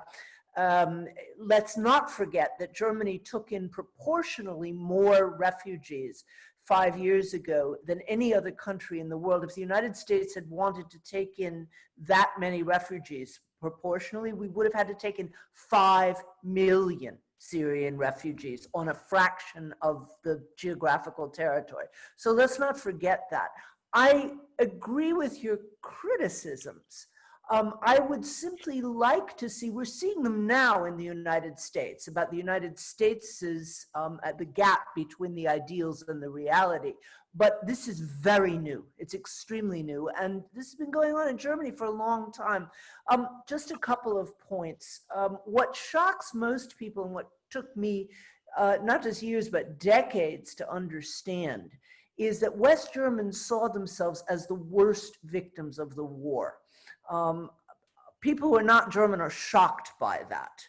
let's not forget that Germany took in proportionally more refugees 5 years ago than any other country in the world. If the United States had wanted to take in that many refugees proportionally, we would have had to take in 5 million Syrian refugees on a fraction of the geographical territory. So let's not forget that. I agree with your criticisms. I would simply like to see, we're seeing them now in the United States, about the United States' at the gap between the ideals and the reality. But this is very new. It's extremely new. And this has been going on in Germany for a long time. Just a couple of points. What shocks most people and what took me not just years, but decades to understand is that West Germans saw themselves as the worst victims of the war. People who are not German are shocked by that.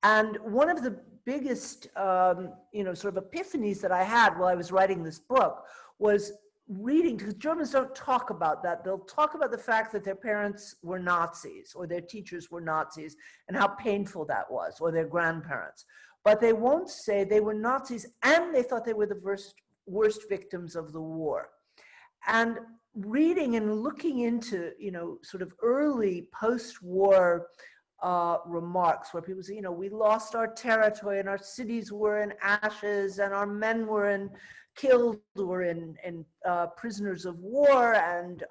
And one of the biggest, sort of epiphanies that I had while I was writing this book was reading, because Germans don't talk about that. They'll talk about the fact that their parents were Nazis or their teachers were Nazis and how painful that was, or their grandparents. But they won't say they were Nazis and they thought they were the worst victims of the war. And reading and looking into, sort of early post-war remarks where people say, we lost our territory and our cities were in ashes and our men were killed or in prisoners of war, and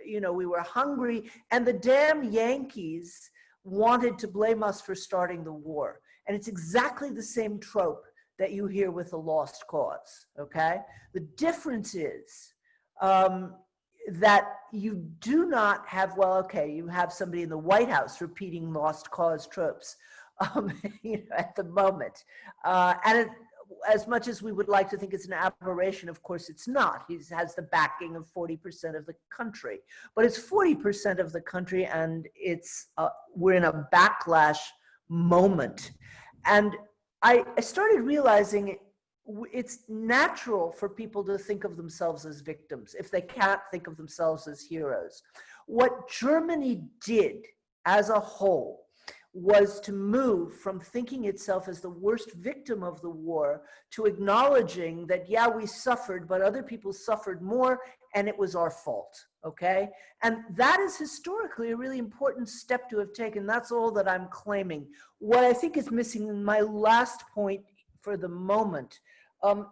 we were hungry, and the damn Yankees wanted to blame us for starting the war. And it's exactly the same trope that you hear with the lost cause, okay? The difference is that you do not have, you have somebody in the White House repeating lost cause tropes at the moment. And as much as we would like to think it's an aberration, of course it's not. He has the backing of 40% of the country. But it's 40% of the country, and we're in a backlash moment. And I started realizing it's natural for people to think of themselves as victims if they can't think of themselves as heroes. What Germany did as a whole was to move from thinking itself as the worst victim of the war to acknowledging that, yeah, we suffered, but other people suffered more, and it was our fault, okay? And that is historically a really important step to have taken. That's all that I'm claiming. What I think is missing in my last point for the moment,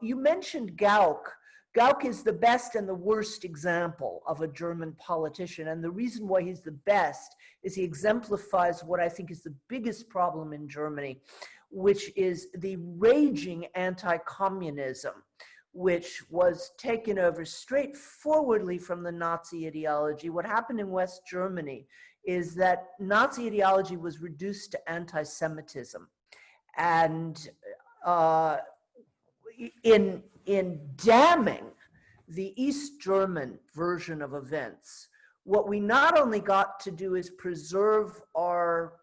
you mentioned Gauck. Gauck is the best and the worst example of a German politician. And the reason why he's the best is he exemplifies what I think is the biggest problem in Germany, which is the raging anti-communism, which was taken over straightforwardly from the Nazi ideology. What happened in West Germany is that Nazi ideology was reduced to anti-Semitism. And in damning the East German version of events, what we not only got to do is preserve our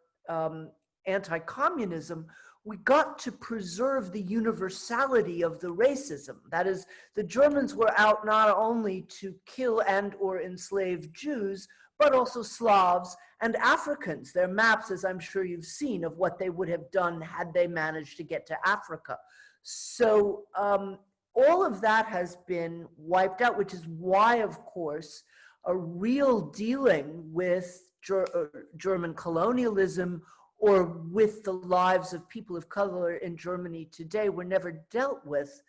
anti-communism, we got to preserve the universality of the racism. That is, the Germans were out not only to kill and or enslave Jews, but also Slavs and Africans. There are maps, as I'm sure you've seen, of what they would have done had they managed to get to Africa. So all of that has been wiped out, which is why, of course, a real dealing with German colonialism or with the lives of people of color in Germany today were never dealt with.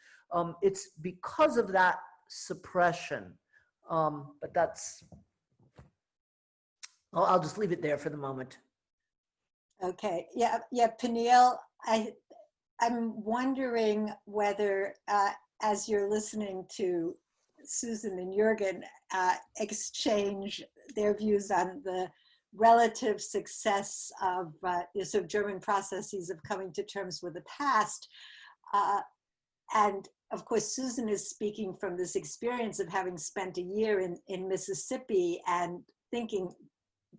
It's because of that suppression. But that's, I'll just leave it there for the moment. Okay, yeah, Peniel, I'm wondering whether, as you're listening to Susan and Jürgen exchange their views on the relative success of sort of German processes of coming to terms with the past. And of course, Susan is speaking from this experience of having spent a year in Mississippi and thinking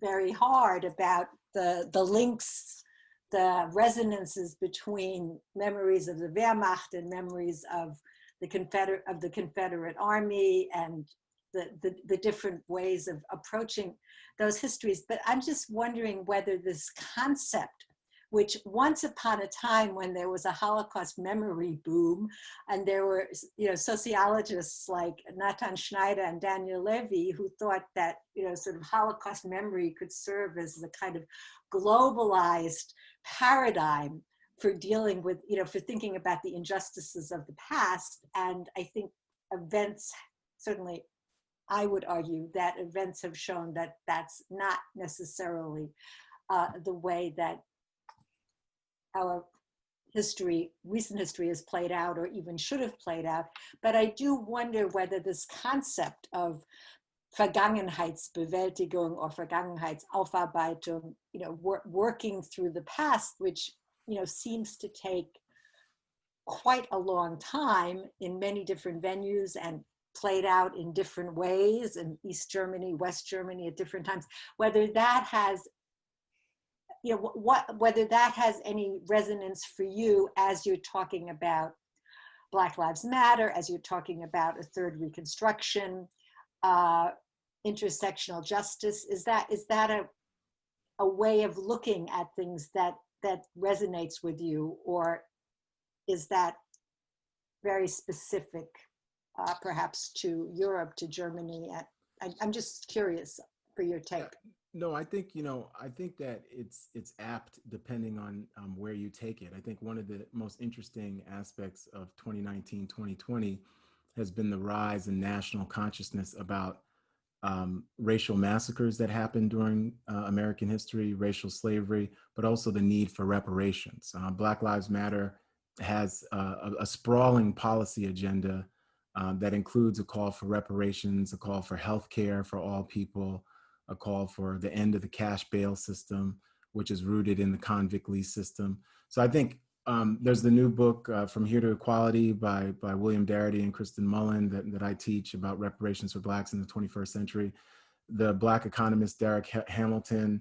very hard about the links, the resonances between memories of the Wehrmacht and memories of the Confederate Army and the different ways of approaching those histories. But I'm just wondering whether this concept, which once upon a time when there was a Holocaust memory boom, and there were sociologists like Nathan Schneider and Daniel Levy who thought that sort of Holocaust memory could serve as a kind of globalized paradigm for dealing with, for thinking about the injustices of the past. And I think events, certainly I would argue that events have shown that that's not necessarily the way that our history, recent history, has played out or even should have played out. But I do wonder whether this concept of Vergangenheitsbewältigung or Vergangenheitsaufarbeitung, working through the past, which seems to take quite a long time in many different venues and played out in different ways in East Germany, West Germany at different times, whether that has whether that has any resonance for you as you're talking about Black Lives Matter, as you're talking about a third Reconstruction, intersectional justice. Is that a way of looking at things that resonates with you, or is that very specific, perhaps to Europe, to Germany? I'm just curious for your take. No, I think, I think that it's apt depending on where you take it. I think one of the most interesting aspects of 2019, 2020 has been the rise in national consciousness about racial massacres that happened during American history, racial slavery, but also the need for reparations. Black Lives Matter has a sprawling policy agenda that includes a call for reparations, a call for healthcare for all people, a call for the end of the cash bail system, which is rooted in the convict lease system. So I think there's the new book, From Here to Equality by William Darity and Kristen Mullen that I teach about reparations for Blacks in the 21st century. The Black economist Derek Hamilton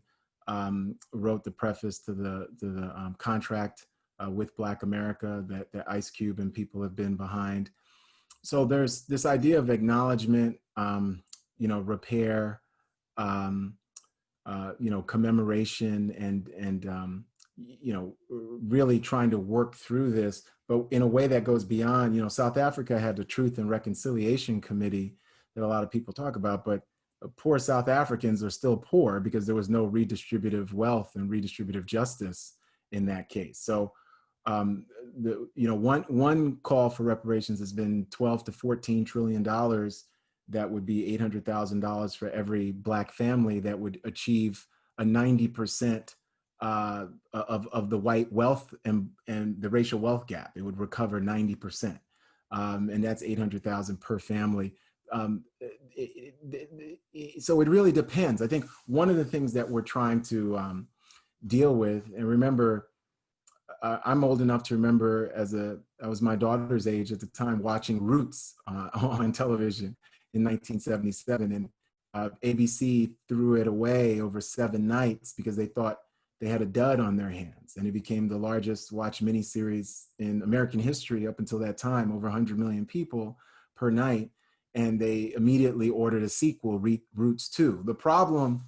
wrote the preface to the contract with Black America that Ice Cube and people have been behind. So there's this idea of acknowledgement, repair, commemoration and really trying to work through this, but in a way that goes beyond, South Africa had the Truth and Reconciliation Committee that a lot of people talk about, but poor South Africans are still poor because there was no redistributive wealth and redistributive justice in that case. So, one call for reparations has been $12 to $14 trillion. That would be $800,000 for every Black family that would achieve a 90% of the white wealth and the racial wealth gap. It would recover 90%. And that's 800,000 per family. So it really depends. I think one of the things that we're trying to deal with, and remember, I'm old enough to remember I was my daughter's age at the time watching Roots on television in 1977, and ABC threw it away over 7 nights because they thought they had a dud on their hands, and it became the largest watched miniseries in American history up until that time, over 100 million people per night, and they immediately ordered a sequel, Roots 2. The problem,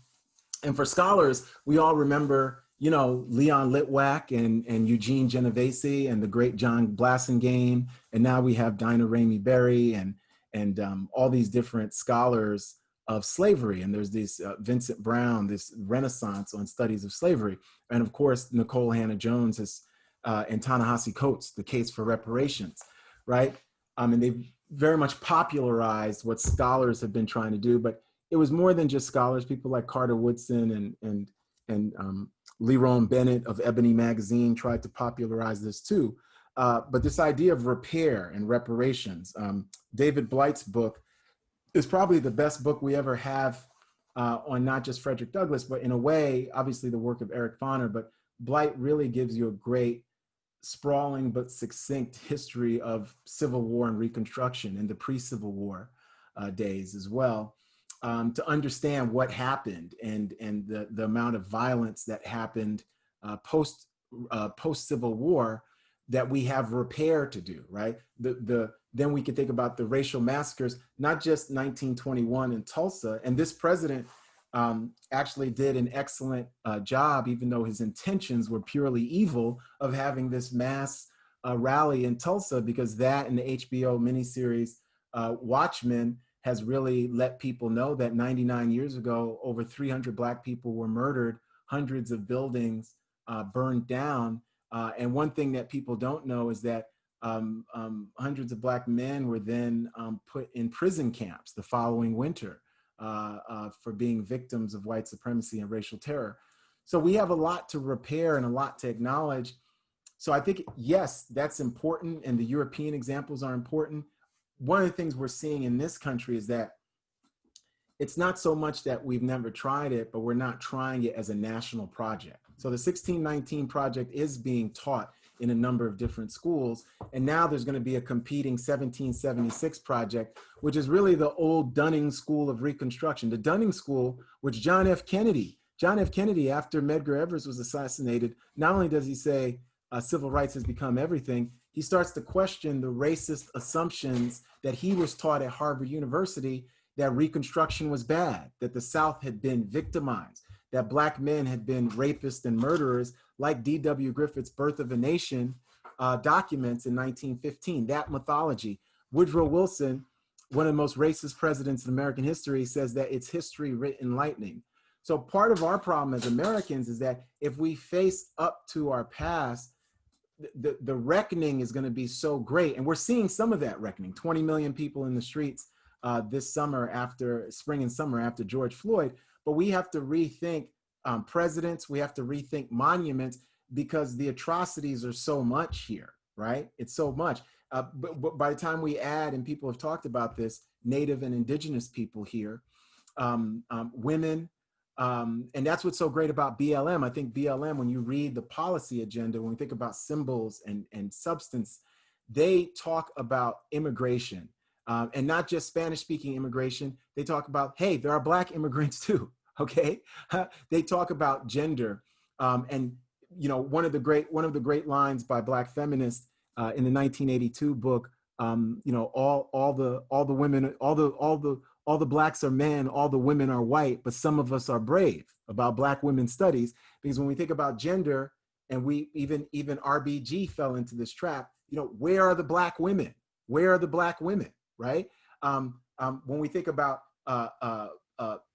and for scholars, we all remember, Leon Litwack and Eugene Genovese and the great John Blassingame, and now we have Dinah Ramey Berry and all these different scholars of slavery. And there's this Vincent Brown, this renaissance on studies of slavery. And of course, Nicole Hannah-Jones and Ta-Nehisi Coates, The Case for Reparations, right? And they've very much popularized what scholars have been trying to do, but it was more than just scholars. People like Carter Woodson and Lerone Bennett of Ebony Magazine tried to popularize this too. But this idea of repair and reparations, David Blight's book is probably the best book we ever have on not just Frederick Douglass, but in a way, obviously the work of Eric Foner, but Blight really gives you a great sprawling but succinct history of Civil War and Reconstruction and the pre-Civil War days as well, to understand what happened and the amount of violence that happened post-Civil War that we have repair to do, right? Then we can think about the racial massacres, not just 1921 in Tulsa, and this president actually did an excellent job, even though his intentions were purely evil, of having this mass rally in Tulsa, because that and the HBO miniseries Watchmen has really let people know that 99 years ago, over 300 Black people were murdered, hundreds of buildings burned down. And one thing that people don't know is that hundreds of Black men were then put in prison camps the following winter for being victims of white supremacy and racial terror. So we have a lot to repair and a lot to acknowledge. So I think, yes, that's important, and the European examples are important. One of the things we're seeing in this country is that it's not so much that we've never tried it, but we're not trying it as a national project. So the 1619 project is being taught in a number of different schools. And now there's going to be a competing 1776 project, which is really the old Dunning School of Reconstruction. The Dunning School, which John F. Kennedy, after Medgar Evers was assassinated, not only does he say civil rights has become everything, he starts to question the racist assumptions that he was taught at Harvard University, that Reconstruction was bad, that the South had been victimized, that Black men had been rapists and murderers, like D.W. Griffith's Birth of a Nation documents in 1915, that mythology. Woodrow Wilson, one of the most racist presidents in American history, says that it's history written in lightning. So part of our problem as Americans is that if we face up to our past, the reckoning is going to be so great. And we're seeing some of that reckoning, 20 million people in the streets this summer, after spring and summer after George Floyd. But we have to rethink presidents, we have to rethink monuments, because the atrocities are so much here, right? It's so much. But by the time we add, and people have talked about this, Native and Indigenous people here, women, and that's what's so great about BLM. I think BLM, when you read the policy agenda, when we think about symbols and substance, they talk about immigration, and not just Spanish-speaking immigration. They talk about, hey, there are Black immigrants too, okay? They talk about gender, and you know, one of the great lines by Black feminists in the 1982 book, you know, all the women, all the Blacks are men, all the women are white, but some of us are brave, about Black women's studies. Because when we think about gender, and we even RBG fell into this trap, you know, where are the Black women? Where are the Black women, right? When we think about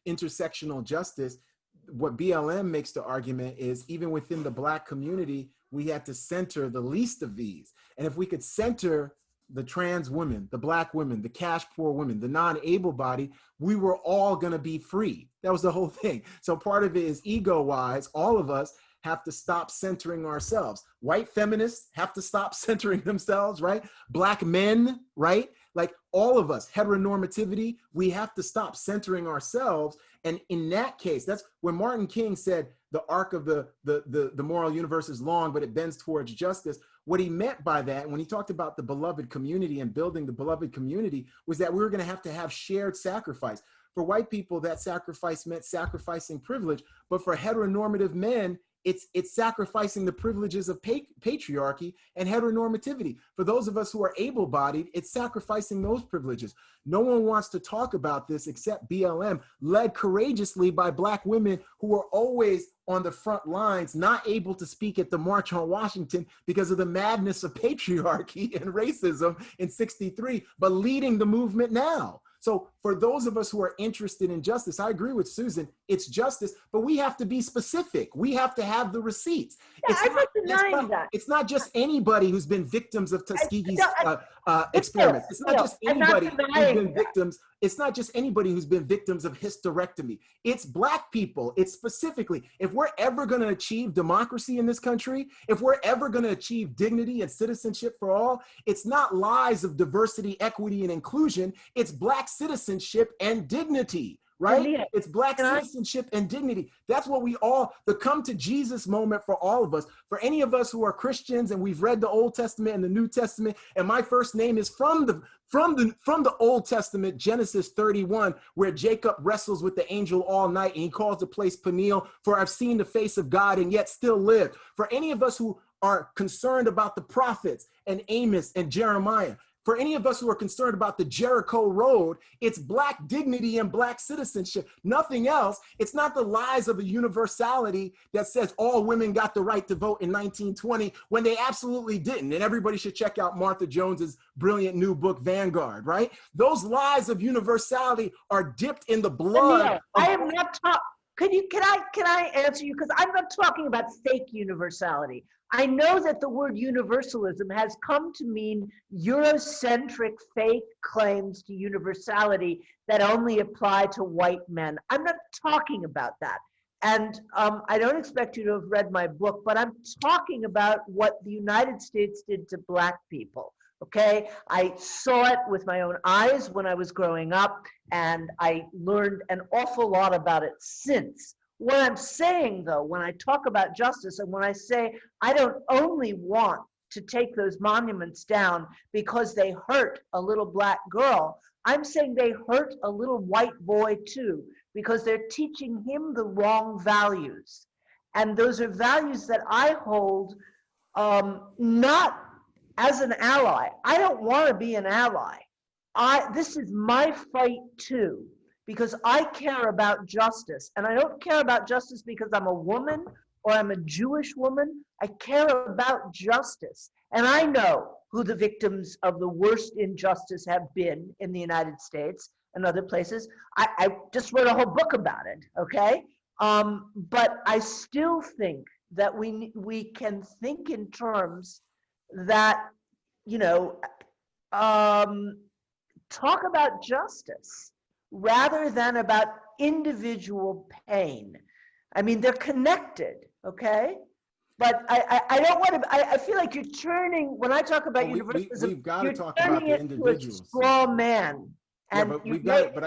intersectional justice, what BLM makes the argument is, even within the Black community, we had to center the least of these. And if we could center the trans women, the Black women, the cash poor women, the non-able-bodied, we were all gonna be free. That was the whole thing. So part of it is ego-wise, all of us have to stop centering ourselves. White feminists have to stop centering themselves, right? Black men, right? Like all of us, heteronormativity, we have to stop centering ourselves. And in that case, that's when Martin King said the arc of the moral universe is long, but it bends towards justice. What he meant by that, when he talked about the beloved community and building the beloved community, was that we were going to have shared sacrifice. For white people, that sacrifice meant sacrificing privilege, but for heteronormative men, it's sacrificing the privileges of patriarchy and heteronormativity. For those of us who are able-bodied, it's sacrificing those privileges. No one wants to talk about this except BLM, led courageously by Black women who were always on the front lines, not able to speak at the March on Washington because of the madness of patriarchy and racism in '63, but leading the movement now. So for those of us who are interested in justice, I agree with Susan, it's justice, but we have to be specific. We have to have the receipts. Yeah, it's not just anybody who's been victims of Tuskegee's experiments. It's not just anybody who's been victims. It's not just anybody who's been victims of hysterectomy. It's Black people. It's specifically, if we're ever going to achieve democracy in this country, if we're ever going to achieve dignity and citizenship for all, it's not lies of diversity, equity, and inclusion. It's Black citizenship and dignity. right? Peniel, It's Black can I- citizenship and dignity. That's what we all, the come to Jesus moment for all of us. For any of us who are Christians and we've read the Old Testament and the New Testament, and my first name is from the Old Testament, Genesis 31, where Jacob wrestles with the angel all night and he calls the place Peniel, for I've seen the face of God and yet still live. For any of us who are concerned about the prophets and Amos and Jeremiah, for any of us who are concerned about the Jericho Road, it's Black dignity and Black citizenship, nothing else. It's not the lies of a universality that says all women got the right to vote in 1920 when they absolutely didn't. And everybody should check out Martha Jones's brilliant new book, Vanguard, right? Those lies of universality are dipped in the blood. Peniel, I am not talking. Can I answer you? Because I'm not talking about fake universality. I know that the word universalism has come to mean Eurocentric fake claims to universality that only apply to white men. I'm not talking about that. And I don't expect you to have read my book, but I'm talking about what the United States did to Black people. Okay, I saw it with my own eyes when I was growing up, and I learned an awful lot about it since. What I'm saying, though, when I talk about justice and when I say I don't only want to take those monuments down because they hurt a little Black girl, I'm saying they hurt a little white boy too, because they're teaching him the wrong values. And those are values that I hold not as an ally. I don't want to be an ally. This is my fight too, because I care about justice. And I don't care about justice because I'm a woman or I'm a Jewish woman. I care about justice. And I know who the victims of the worst injustice have been in the United States and other places. I just wrote a whole book about it, okay? But I still think that we can think in terms that, you know, talk about justice rather than about individual pain. I mean, they're connected, okay? But I don't want to, I feel like you're turning, when I talk about universalism, we've got to you're talk turning about the it to a individuals. straw man. Yeah, And but we've got it. But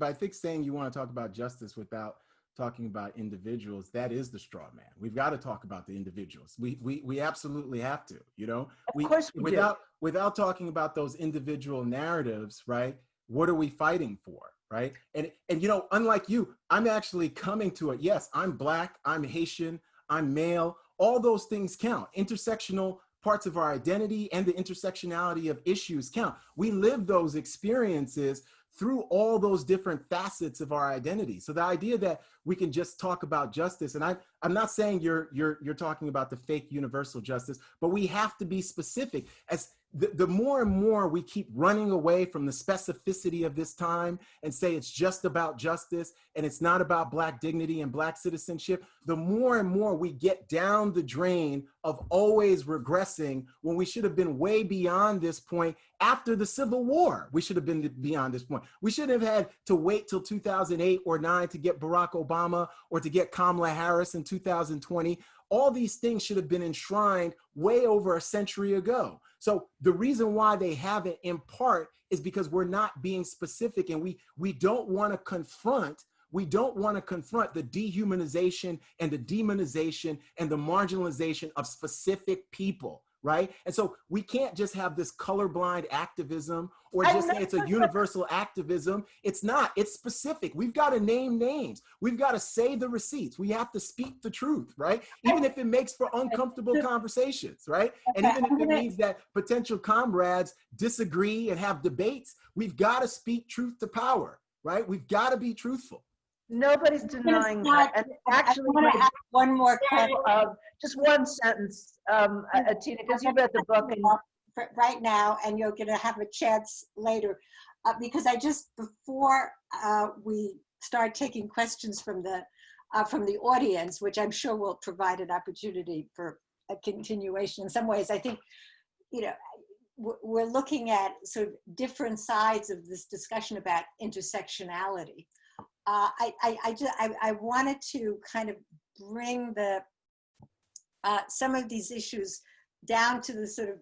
I think saying you want to talk about justice without talking about individuals, that is the straw man. We've got to talk about the individuals. We absolutely have to, you know, of course we do. Without talking about those individual narratives, right? What are we fighting for, right? And you know, unlike you, I'm actually coming to it. Yes, I'm Black, I'm Haitian, I'm male. All those things count. Intersectional parts of our identity and the intersectionality of issues count. We live those experiences through all those different facets of our identity. So the idea that we can just talk about justice, and I'm not saying you're talking about the fake universal justice, but we have to be specific. As the more and more we keep running away from the specificity of this time and say it's just about justice and it's not about Black dignity and Black citizenship, the more and more we get down the drain of always regressing when we should have been way beyond this point. After the Civil War, we should have been beyond this point. We shouldn't have had to wait till 2008 or 9 to get Barack Obama or to get Kamala Harris in 2020. All these things should have been enshrined way over a century ago. So the reason why they haven't, in part, is because we're not being specific, and we don't want to confront. We don't want to confront the dehumanization and the demonization and the marginalization of specific people, right? And so we can't just have this colorblind activism or just say it's a universal activism. It's not, it's specific. We've got to name names. We've got to say the receipts. We have to speak the truth, right? Even if it makes for uncomfortable conversations, right? And even if it means that potential comrades disagree and have debates, we've got to speak truth to power, right? We've got to be truthful. Nobody's denying that. And actually, I want to add one more question. Just one sentence, Atina, because you read the book. And right now, and you're going to have a chance later, because I just, before we start taking questions from the audience, which I'm sure will provide an opportunity for a continuation. In some ways, I think, you know, we're looking at sort of different sides of this discussion about intersectionality. I wanted to kind of bring some of these issues down to the sort of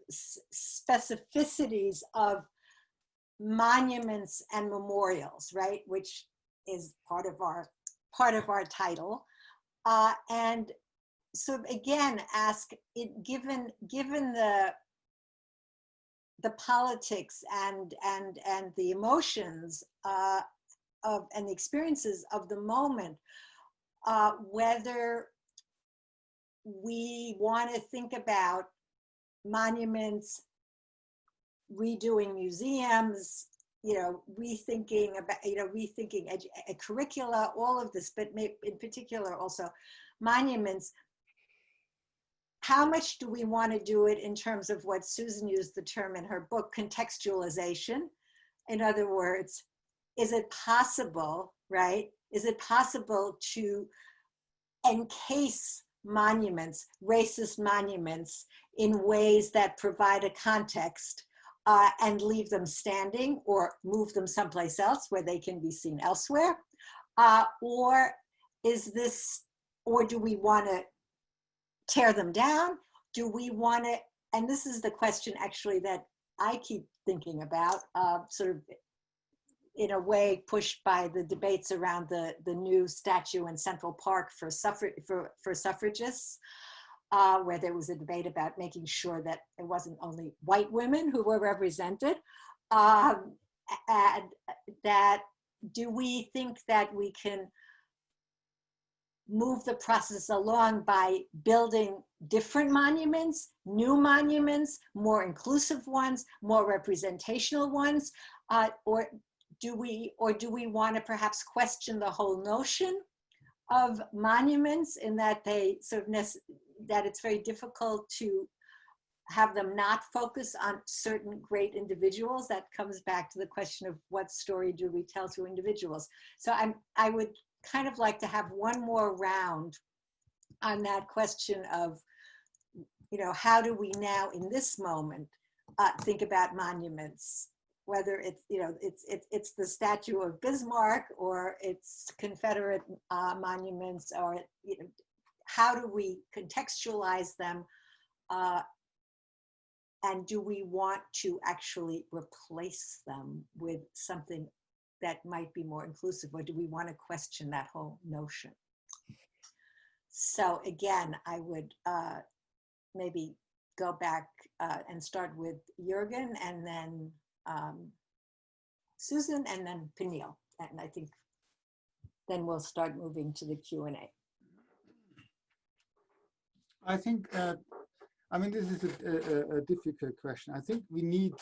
specificities of monuments and memorials, right? Which is part of our title. And so again, ask it, given the politics and the emotions and the experiences of the moment, whether we want to think about monuments, redoing museums, rethinking about, rethinking a curricula, all of this, but in particular also monuments. How much do we want to do it in terms of what Susan used the term in her book, contextualization? In other words, is it possible, right? Is it possible to encase monuments, racist monuments, in ways that provide a context and leave them standing or move them someplace else where they can be seen elsewhere? Or do we want to tear them down? Do we want to, and this is the question actually that I keep thinking about, sort of in a way pushed by the debates around the new statue in Central Park for suffragists, where there was a debate about making sure that it wasn't only white women who were represented. And that, do we think that we can move the process along by building different monuments, new monuments, more inclusive ones, more representational ones, or do we want to perhaps question the whole notion of monuments, in that they sort of that it's very difficult to have them not focus on certain great individuals? That comes back to the question of what story do we tell through individuals. So I would kind of like to have one more round on that question of, how do we now in this moment think about monuments, whether it's, it's the statue of Bismarck or it's Confederate monuments, or how do we contextualize them, and do we want to actually replace them with something that might be more inclusive, or do we want to question that whole notion? So again, I would maybe go back and start with Jürgen, and then Susan, and then Peniel. And I think then we'll start moving to the Q&A. I think, this is a difficult question. I think we need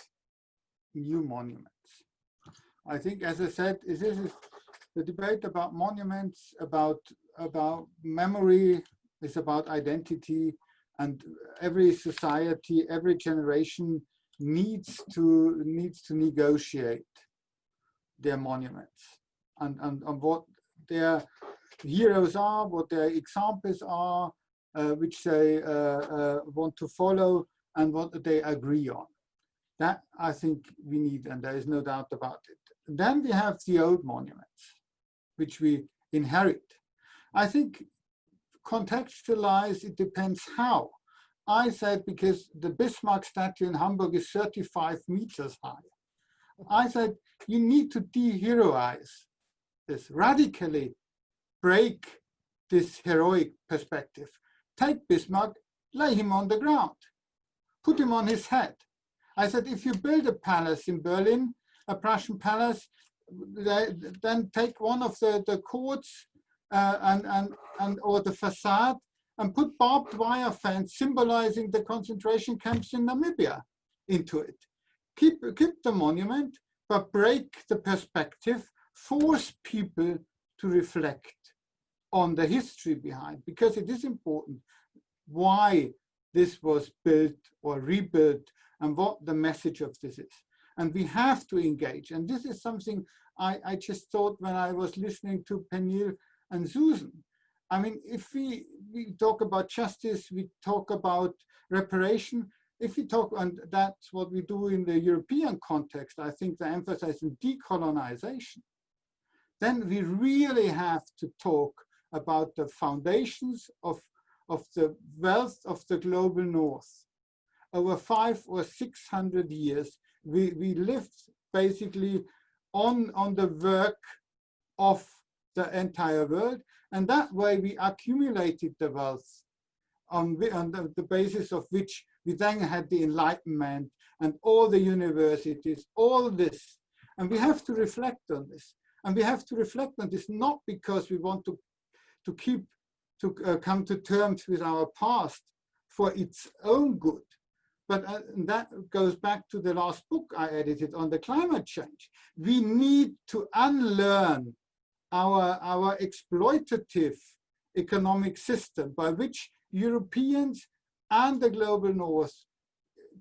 new monuments. I think, as I said, this is the debate about monuments, about memory, is about identity, and every society, every generation needs to negotiate their monuments and what their heroes are, what their examples are, which they want to follow, and what they agree on. That I think we need, and there is no doubt about it. Then we have the old monuments, which we inherit. I think contextualize, it depends how. I said, because the Bismarck statue in Hamburg is 35 meters high. I said, you need to de-heroize this, radically break this heroic perspective. Take Bismarck, lay him on the ground, put him on his head. I said, if you build a palace in Berlin, a Prussian palace, then take one of the courts or the facade and put barbed wire fence symbolizing the concentration camps in Namibia into it. Keep the monument, but break the perspective, force people to reflect on the history behind, because it is important why this was built or rebuilt and what the message of this is. And we have to engage. And this is something I just thought when I was listening to Peniel and Susan. I mean, if we talk about justice, we talk about reparation. If we talk, and that's what we do in the European context, I think the emphasis on decolonization, then we really have to talk about the foundations of the wealth of the global North. Over 500 or 600 years, we lived basically on the work of the entire world. And that way we accumulated the wealth on the basis of which we then had the Enlightenment and all the universities, all this. And we have to reflect on this. And we have to reflect on this not because we want to come to terms with our past for its own good, but that goes back to the last book I edited on the climate change. We need to unlearn our exploitative economic system by which Europeans and the global North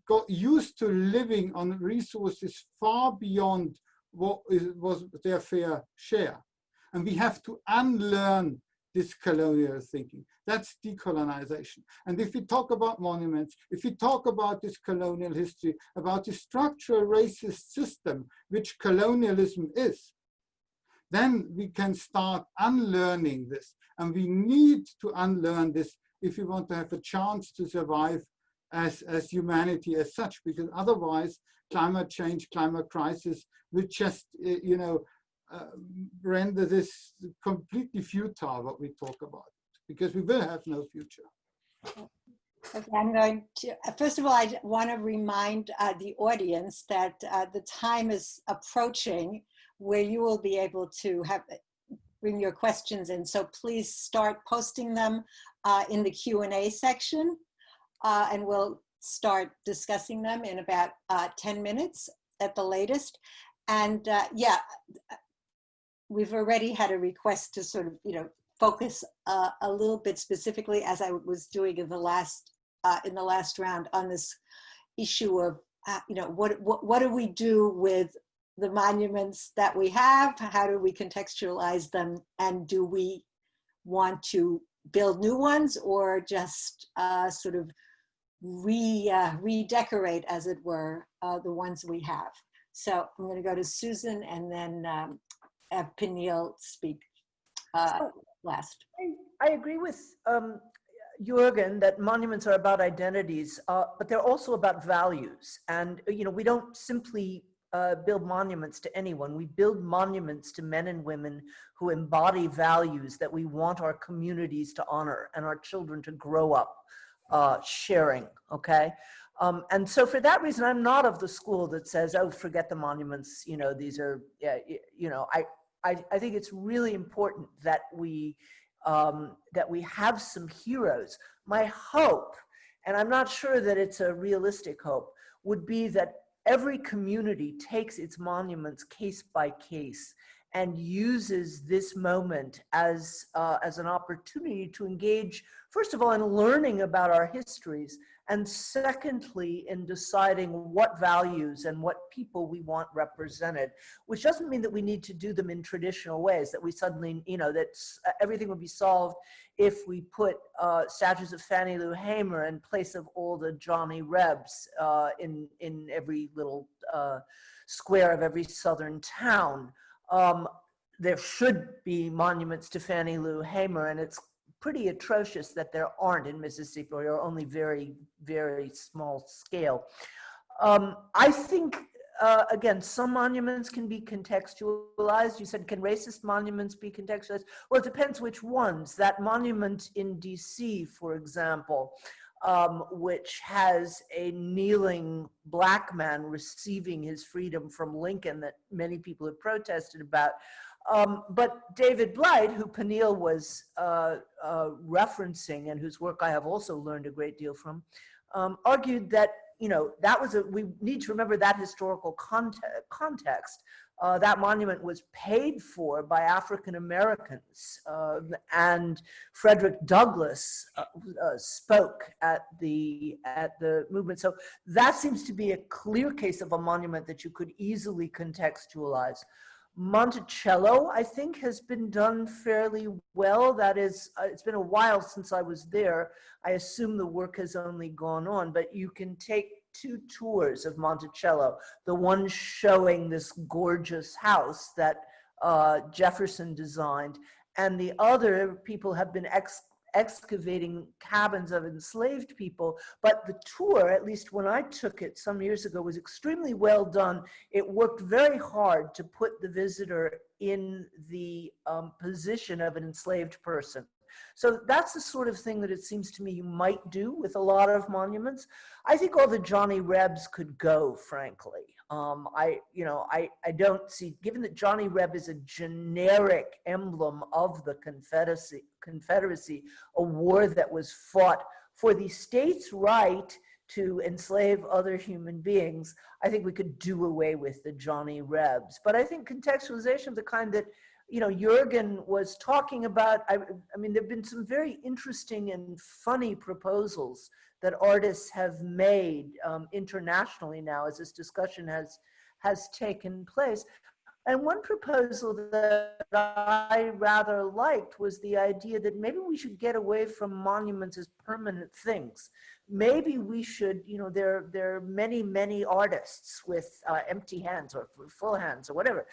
got used to living on resources far beyond what was their fair share. And we have to unlearn this colonial thinking. That's decolonization. And if we talk about monuments, if we talk about this colonial history, about the structural racist system, which colonialism is, then we can start unlearning this. And we need to unlearn this if we want to have a chance to survive as humanity as such, because otherwise climate change, climate crisis will just, render this completely futile, what we talk about, because we will have no future. Okay, I'm going to, first of all, I want to remind the audience that the time is approaching where you will be able to bring your questions in. So please start posting them in the Q&A section, and we'll start discussing them in about 10 minutes at the latest. And yeah, we've already had a request to sort of, focus a little bit specifically, as I was doing in the last round, on this issue of, what do we do with the monuments that we have? How do we contextualize them? And do we want to build new ones, or just sort of redecorate, as it were, the ones we have? So I'm going to go to Susan and then have Peniel speak last. I agree with Jürgen that monuments are about identities, but they're also about values. And, we don't simply build monuments to anyone. We build monuments to men and women who embody values that we want our communities to honor and our children to grow up sharing, okay? And so for that reason, I'm not of the school that says, oh, forget the monuments, these are, I think it's really important that we have some heroes. My hope, and I'm not sure that it's a realistic hope, would be that every community takes its monuments case by case and uses this moment as an opportunity to engage, first of all, in learning about our histories, and secondly, in deciding what values and what people we want represented, which doesn't mean that we need to do them in traditional ways, that we suddenly, that everything would be solved if we put statues of Fannie Lou Hamer in place of all the Johnny Rebs in every little square of every southern town. There should be monuments to Fannie Lou Hamer, and it's pretty atrocious that there aren't in Mississippi, or only very, very small scale. I think, again, some monuments can be contextualized. You said, can racist monuments be contextualized? Well, it depends which ones. That monument in DC, for example, which has a kneeling black man receiving his freedom from Lincoln that many people have protested about. But David Blight, who Peniel was referencing and whose work I have also learned a great deal from, argued that, we need to remember that historical context. That monument was paid for by African Americans, and Frederick Douglass spoke at the movement. So that seems to be a clear case of a monument that you could easily contextualize. Monticello, I think, has been done fairly well. That is, it's been a while since I was there. I assume the work has only gone on, but you can take 2 tours of Monticello. The one showing this gorgeous house that Jefferson designed, and the other, people have been excavating cabins of enslaved people. But the tour, at least when I took it some years ago, was extremely well done. It worked very hard to put the visitor in the position of an enslaved person. So that's the sort of thing that it seems to me you might do with a lot of monuments. I think all the Johnny Rebs could go, frankly. I don't see, given that Johnny Reb is a generic emblem of the Confederacy, a war that was fought for the state's right to enslave other human beings, I think we could do away with the Johnny Rebs. But I think contextualization of the kind that, you know, Jürgen was talking about, I mean, there have been some very interesting and funny proposals that artists have made internationally now as this discussion has taken place. And one proposal that I rather liked was the idea that maybe we should get away from monuments as permanent things. Maybe we should, you know, there are many artists with empty hands or full hands or whatever.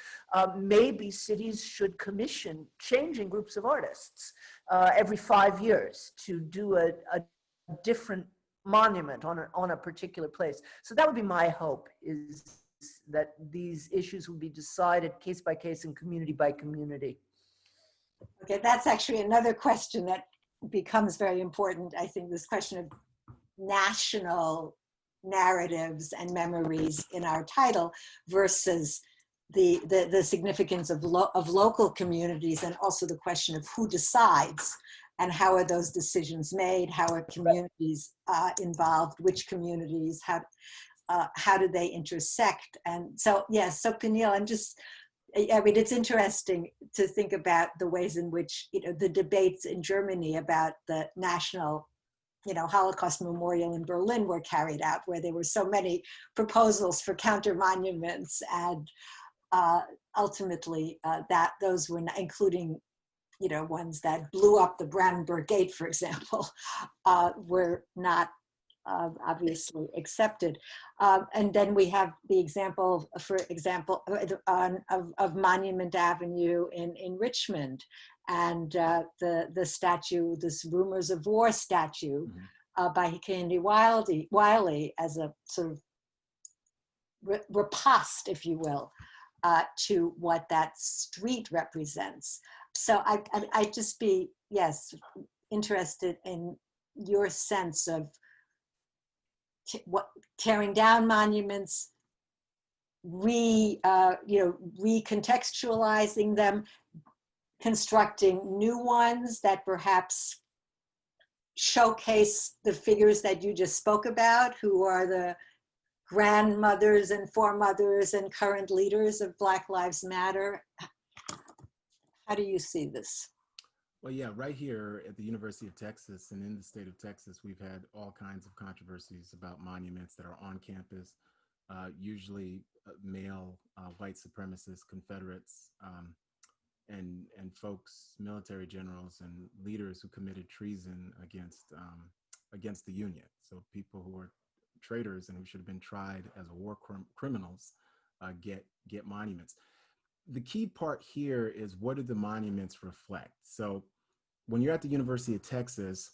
Maybe cities should commission changing groups of artists every 5 years to do a different monument on a particular place. So that would be my hope, is that these issues will be decided case by case and community by community. Okay, that's actually another question that becomes very important. I think this question of national narratives and memories in our title versus the significance of local communities, and also the question of who decides and how are those decisions made, how are communities involved, which communities, how do they intersect? And so, yes, so Peniel, I mean, it's interesting to think about the ways in which, you know, the debates in Germany about the national, you know, Holocaust memorial in Berlin were carried out, where there were so many proposals for counter monuments, and ultimately that those were not, including, you know, ones that blew up the Brandenburg Gate, for example, were not obviously accepted. And then we have the example, for example, of Monument Avenue in Richmond, and the statue, this Rumors of War statue by Kennedy Wiley, as a sort of riposte, if you will, to what that street represents. So I'd just be, yes, interested in your sense of tearing down monuments, recontextualizing them, constructing new ones that perhaps showcase the figures that you just spoke about, who are the grandmothers and foremothers and current leaders of Black Lives Matter. How do you see this? Well, yeah, right here at the University of Texas and in the state of Texas, we've had all kinds of controversies about monuments that are on campus, usually male white supremacists, Confederates, and folks, military generals and leaders who committed treason against the Union. So people who are traitors and who should have been tried as war criminals get monuments. The key part here is, what do the monuments reflect? So when you're at the University of Texas,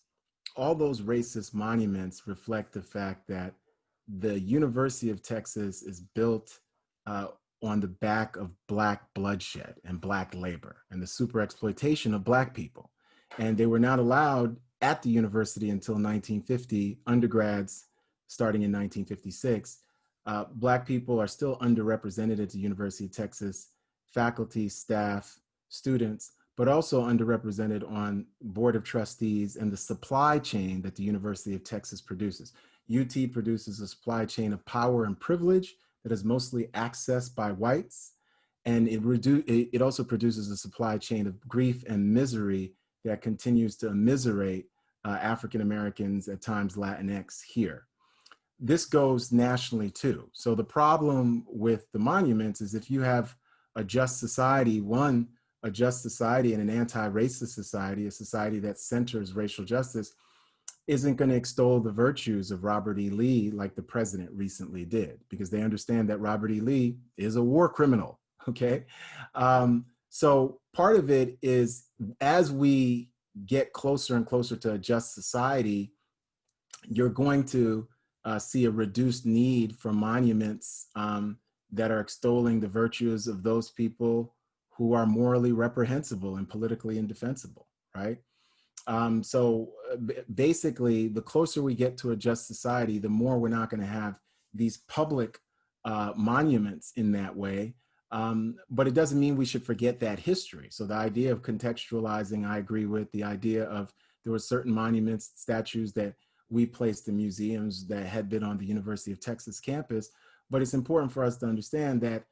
all those racist monuments reflect the fact that the University of Texas is built on the back of Black bloodshed and Black labor and the super exploitation of Black people. And they were not allowed at the university until 1950, undergrads starting in 1956. Black people are still underrepresented at the University of Texas, faculty, staff, students, but also underrepresented on board of trustees and the supply chain that the University of Texas produces. UT produces a supply chain of power and privilege that is mostly accessed by whites. And it also produces a supply chain of grief and misery that continues to immiserate African Americans, at times Latinx, here. This goes nationally too. So the problem with the monuments is, if you have a just society, a just society and an anti-racist society, a society that centers racial justice, isn't going to extol the virtues of Robert E. Lee like the president recently did, because they understand that Robert E. Lee is a war criminal, okay? So part of it is, as we get closer and closer to a just society, you're going to see a reduced need for monuments that are extolling the virtues of those people who are morally reprehensible and politically indefensible, right? So basically, the closer we get to a just society, the more we're not going to have these public monuments in that way. But it doesn't mean we should forget that history. So the idea of contextualizing, I agree with. The idea of there were certain monuments, statues that we placed in museums that had been on the University of Texas campus. But it's important for us to understand that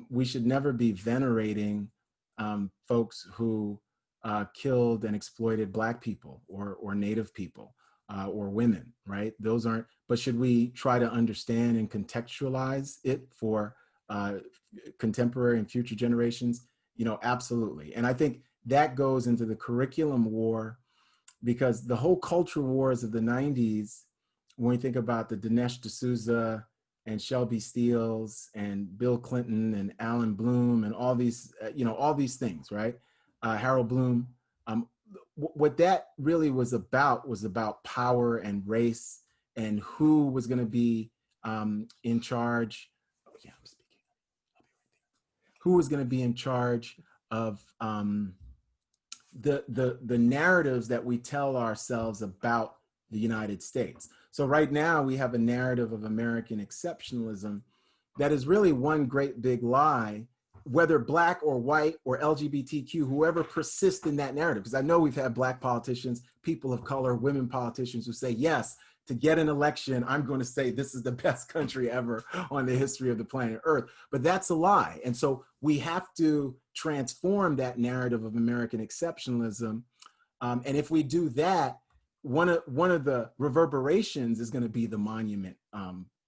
we should never be venerating folks who killed and exploited Black people or Native people or women, right? Those aren't, but should we try to understand and contextualize it for contemporary and future generations? You know, absolutely. And I think that goes into the curriculum war, because the whole culture wars of the 90s, when we think about the Dinesh D'Souza and Shelby Steels and Bill Clinton and Alan Bloom and all these, all these things, right? Harold Bloom, what that really was about power and race and who was going to be in charge. Oh, yeah, I'm speaking. I'll be right there. Who was going to be in charge of the narratives that we tell ourselves about the United States. So right now we have a narrative of American exceptionalism that is really one great big lie, whether Black or white or LGBTQ, whoever persists in that narrative. Because I know we've had Black politicians, people of color, women politicians who say, yes, to get an election, I'm going to say this is the best country ever on the history of the planet Earth. But that's a lie. And so we have to transform that narrative of American exceptionalism. And if we do that, one of the reverberations is going to be the monument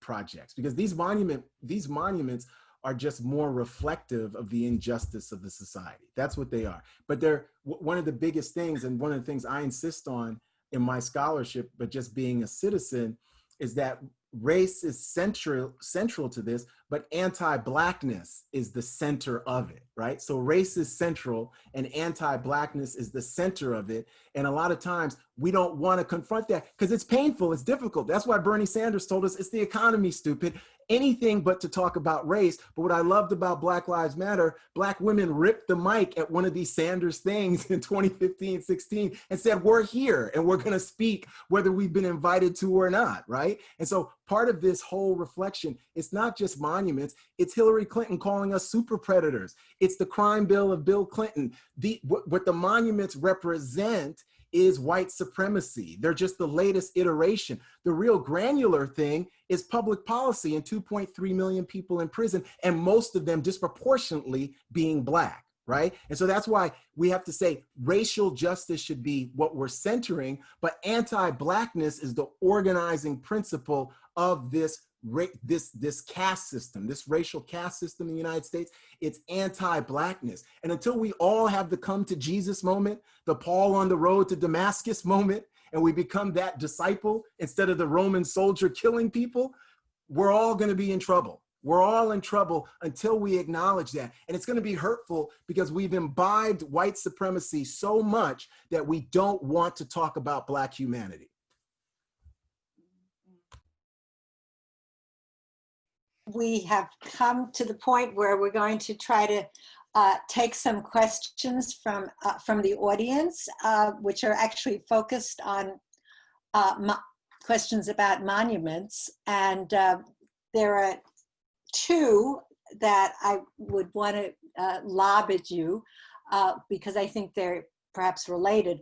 projects, because these monuments are just more reflective of the injustice of the society. That's what they are. But they're one of the biggest things, and one of the things I insist on in my scholarship, but just being a citizen, is that race is central to this, but anti-Blackness is the center of it, right? So race is central and anti-Blackness is the center of it. And a lot of times we don't want to confront that because it's painful, it's difficult. That's why Bernie Sanders told us it's the economy, stupid. Anything but to talk about race. But what I loved about Black Lives Matter, Black women ripped the mic at one of these Sanders things in 2015, 16, and said, we're here and we're going to speak whether we've been invited to or not, right? And so part of this whole reflection, it's not just monuments, it's Hillary Clinton calling us super predators. It's the crime bill of Bill Clinton. What the monuments represent is white supremacy. They're just the latest iteration. The real granular thing is public policy and 2.3 million people in prison, and most of them disproportionately being Black, right? And so that's why we have to say racial justice should be what we're centering, but anti-Blackness is the organizing principle of this caste system, this racial caste system in the United States. It's anti-Blackness. And until we all have the come to Jesus moment, the Paul on the road to Damascus moment, and we become that disciple instead of the Roman soldier killing people, we're all going to be in trouble. We're all in trouble until we acknowledge that. And it's going to be hurtful because we've imbibed white supremacy so much that we don't want to talk about Black humanity. We have come to the point where we're going to try to take some questions from the audience, which are actually focused on questions about monuments. And there are two that I would want to lob at you because I think they're perhaps related.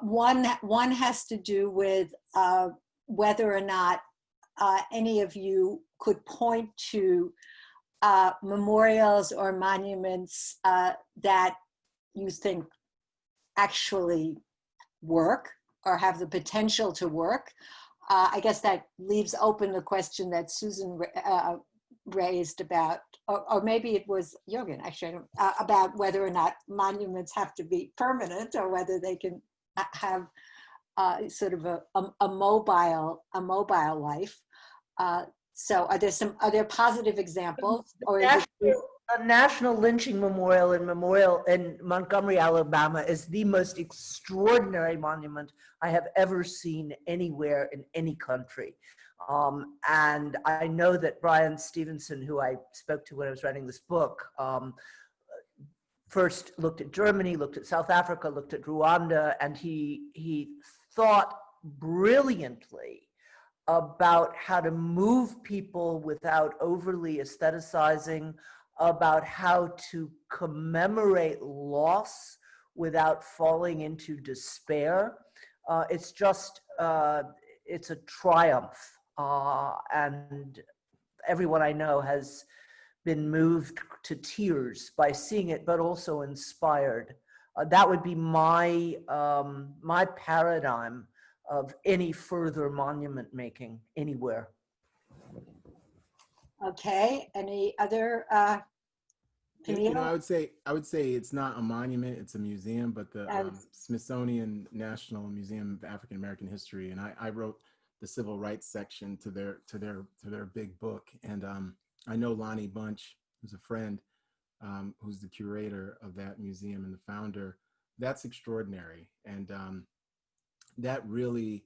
One has to do with whether or not any of you could point to memorials or monuments that you think actually work or have the potential to work. I guess that leaves open the question that Susan raised about, or maybe it was Jürgen, actually, about whether or not monuments have to be permanent or whether they can have sort of a mobile life. So are there positive examples, or is it A national lynching memorial in Montgomery, Alabama is the most extraordinary monument I have ever seen anywhere in any country. And I know that Brian Stevenson, who I spoke to when I was writing this book, first looked at Germany, looked at South Africa, looked at Rwanda, and he thought brilliantly about how to move people without overly aestheticizing, about how to commemorate loss without falling into despair. It's just, it's a triumph. And everyone I know has been moved to tears by seeing it, but also inspired. That would be my, my paradigm of any further monument making anywhere. Okay, any other You know, I would say it's not a monument; it's a museum. But the Smithsonian National Museum of African American History, and I wrote the civil rights section to their big book. And I know Lonnie Bunch, who's a friend, who's the curator of that museum and the founder. That's extraordinary, and that really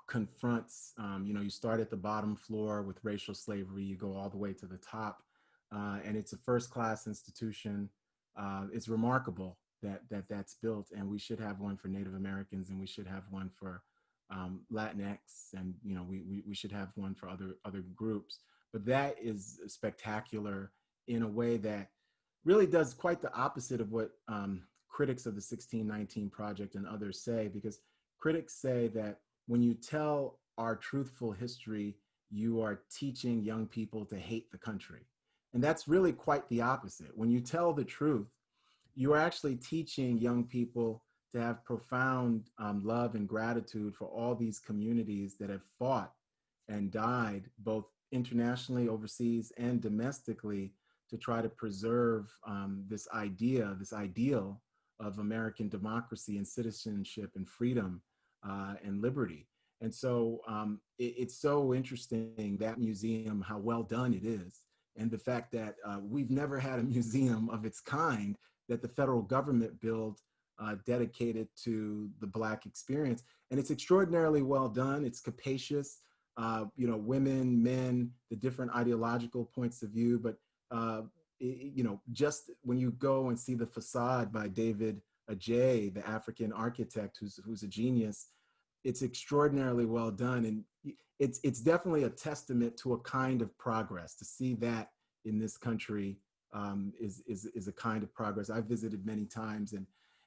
confronts, you know, you start at the bottom floor with racial slavery, you go all the way to the top, and it's a first-class institution. It's remarkable that's built, and we should have one for Native Americans, and we should have one for Latinx, and you know, we should have one for other groups. But that is spectacular in a way that really does quite the opposite of what critics of the 1619 Project and others say, because critics say that when you tell our truthful history, you are teaching young people to hate the country. And that's really quite the opposite. When you tell the truth, you are actually teaching young people to have profound love and gratitude for all these communities that have fought and died, both internationally, overseas, and domestically, to try to preserve this ideal of American democracy and citizenship and freedom and liberty. And so it's so interesting, that museum, how well done it is. And the fact that we've never had a museum of its kind that the federal government built dedicated to the Black experience. And it's extraordinarily well done. It's capacious, you know, women, men, the different ideological points of view. But, you know, just when you go and see the facade by David Ajay, the African architect who's a genius, it's extraordinarily well done. And it's definitely a testament to a kind of progress. To see that in this country is a kind of progress. I've visited many times, and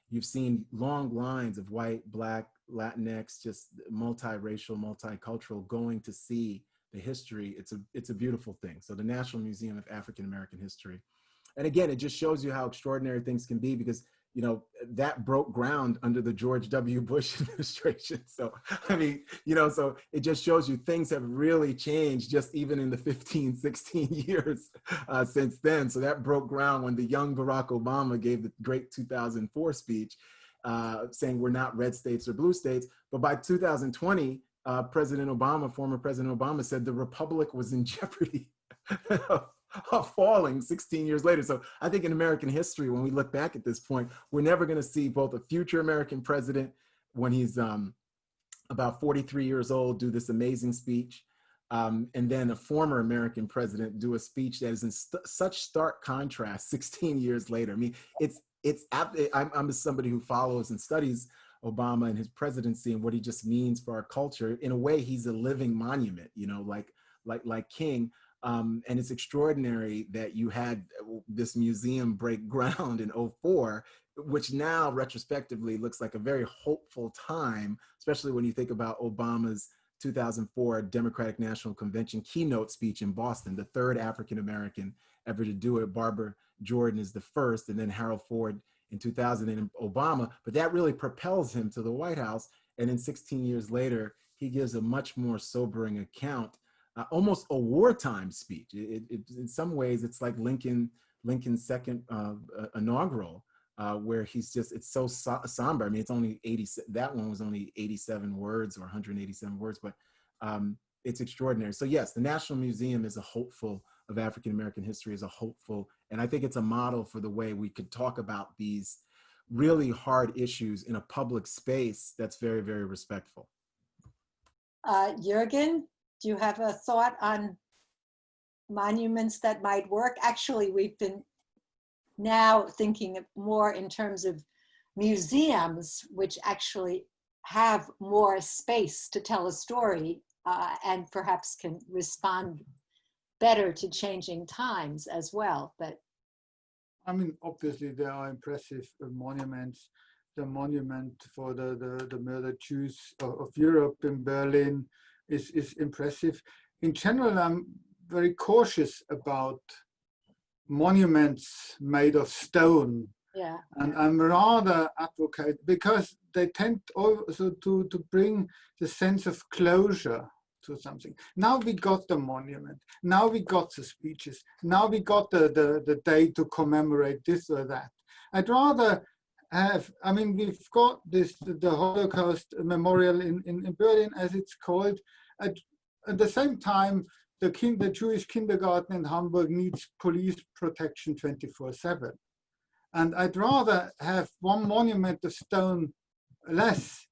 you've seen long lines of white, Black, Latinx, just multiracial, multicultural, going to see the history. It's a beautiful thing. So the National Museum of African American History. And again, it just shows you how extraordinary things can be, because you know, that broke ground under the George W. Bush administration. So, I mean, you know, so it just shows you things have really changed just even in the 15, 16 years since then. So that broke ground when the young Barack Obama gave the great 2004 speech saying we're not red states or blue states. But by 2020, former President Obama said the republic was in jeopardy of falling 16 years later. So I think in American history, when we look back at this point, we're never going to see both a future American president, when he's about 43 years old, do this amazing speech, and then a former American president do a speech that is in such stark contrast 16 years later. I mean, I'm somebody who follows and studies Obama and his presidency and what he just means for our culture. In a way, he's a living monument, you know, like King. And it's extraordinary that you had this museum break ground in '04, which now retrospectively looks like a very hopeful time, especially when you think about Obama's 2004 Democratic National Convention keynote speech in Boston, the third African-American ever to do it. Barbara Jordan is the first, and then Harold Ford in 2000, and Obama. But that really propels him to the White House. And then 16 years later, he gives a much more sobering account, almost a wartime speech. In some ways, it's like Lincoln's second inaugural, where he's just, it's so somber. I mean, it's only 80, that one was only 87 words or 187 words, but it's extraordinary. So yes, the National Museum is a hopeful of African American history as a hopeful, and I think it's a model for the way we could talk about these really hard issues in a public space that's very, very respectful. Jürgen, do you have a thought on monuments that might work? Actually, we've been now thinking more in terms of museums, which actually have more space to tell a story and perhaps can respond better to changing times as well. But I mean, obviously there are impressive monuments. The monument for the murdered Jews of Europe in Berlin is impressive. In general, I'm very cautious about monuments made of stone. yeah, And I'm rather advocate, because they tend also to bring the sense of closure to something. Now we got the monument, now we got the speeches, now we got the day to commemorate this or that. I'd rather have, I mean, we've got this, the Holocaust Memorial in Berlin, as it's called. At the same time, the Jewish kindergarten in Hamburg needs police protection 24/7. And I'd rather have one monument of stone less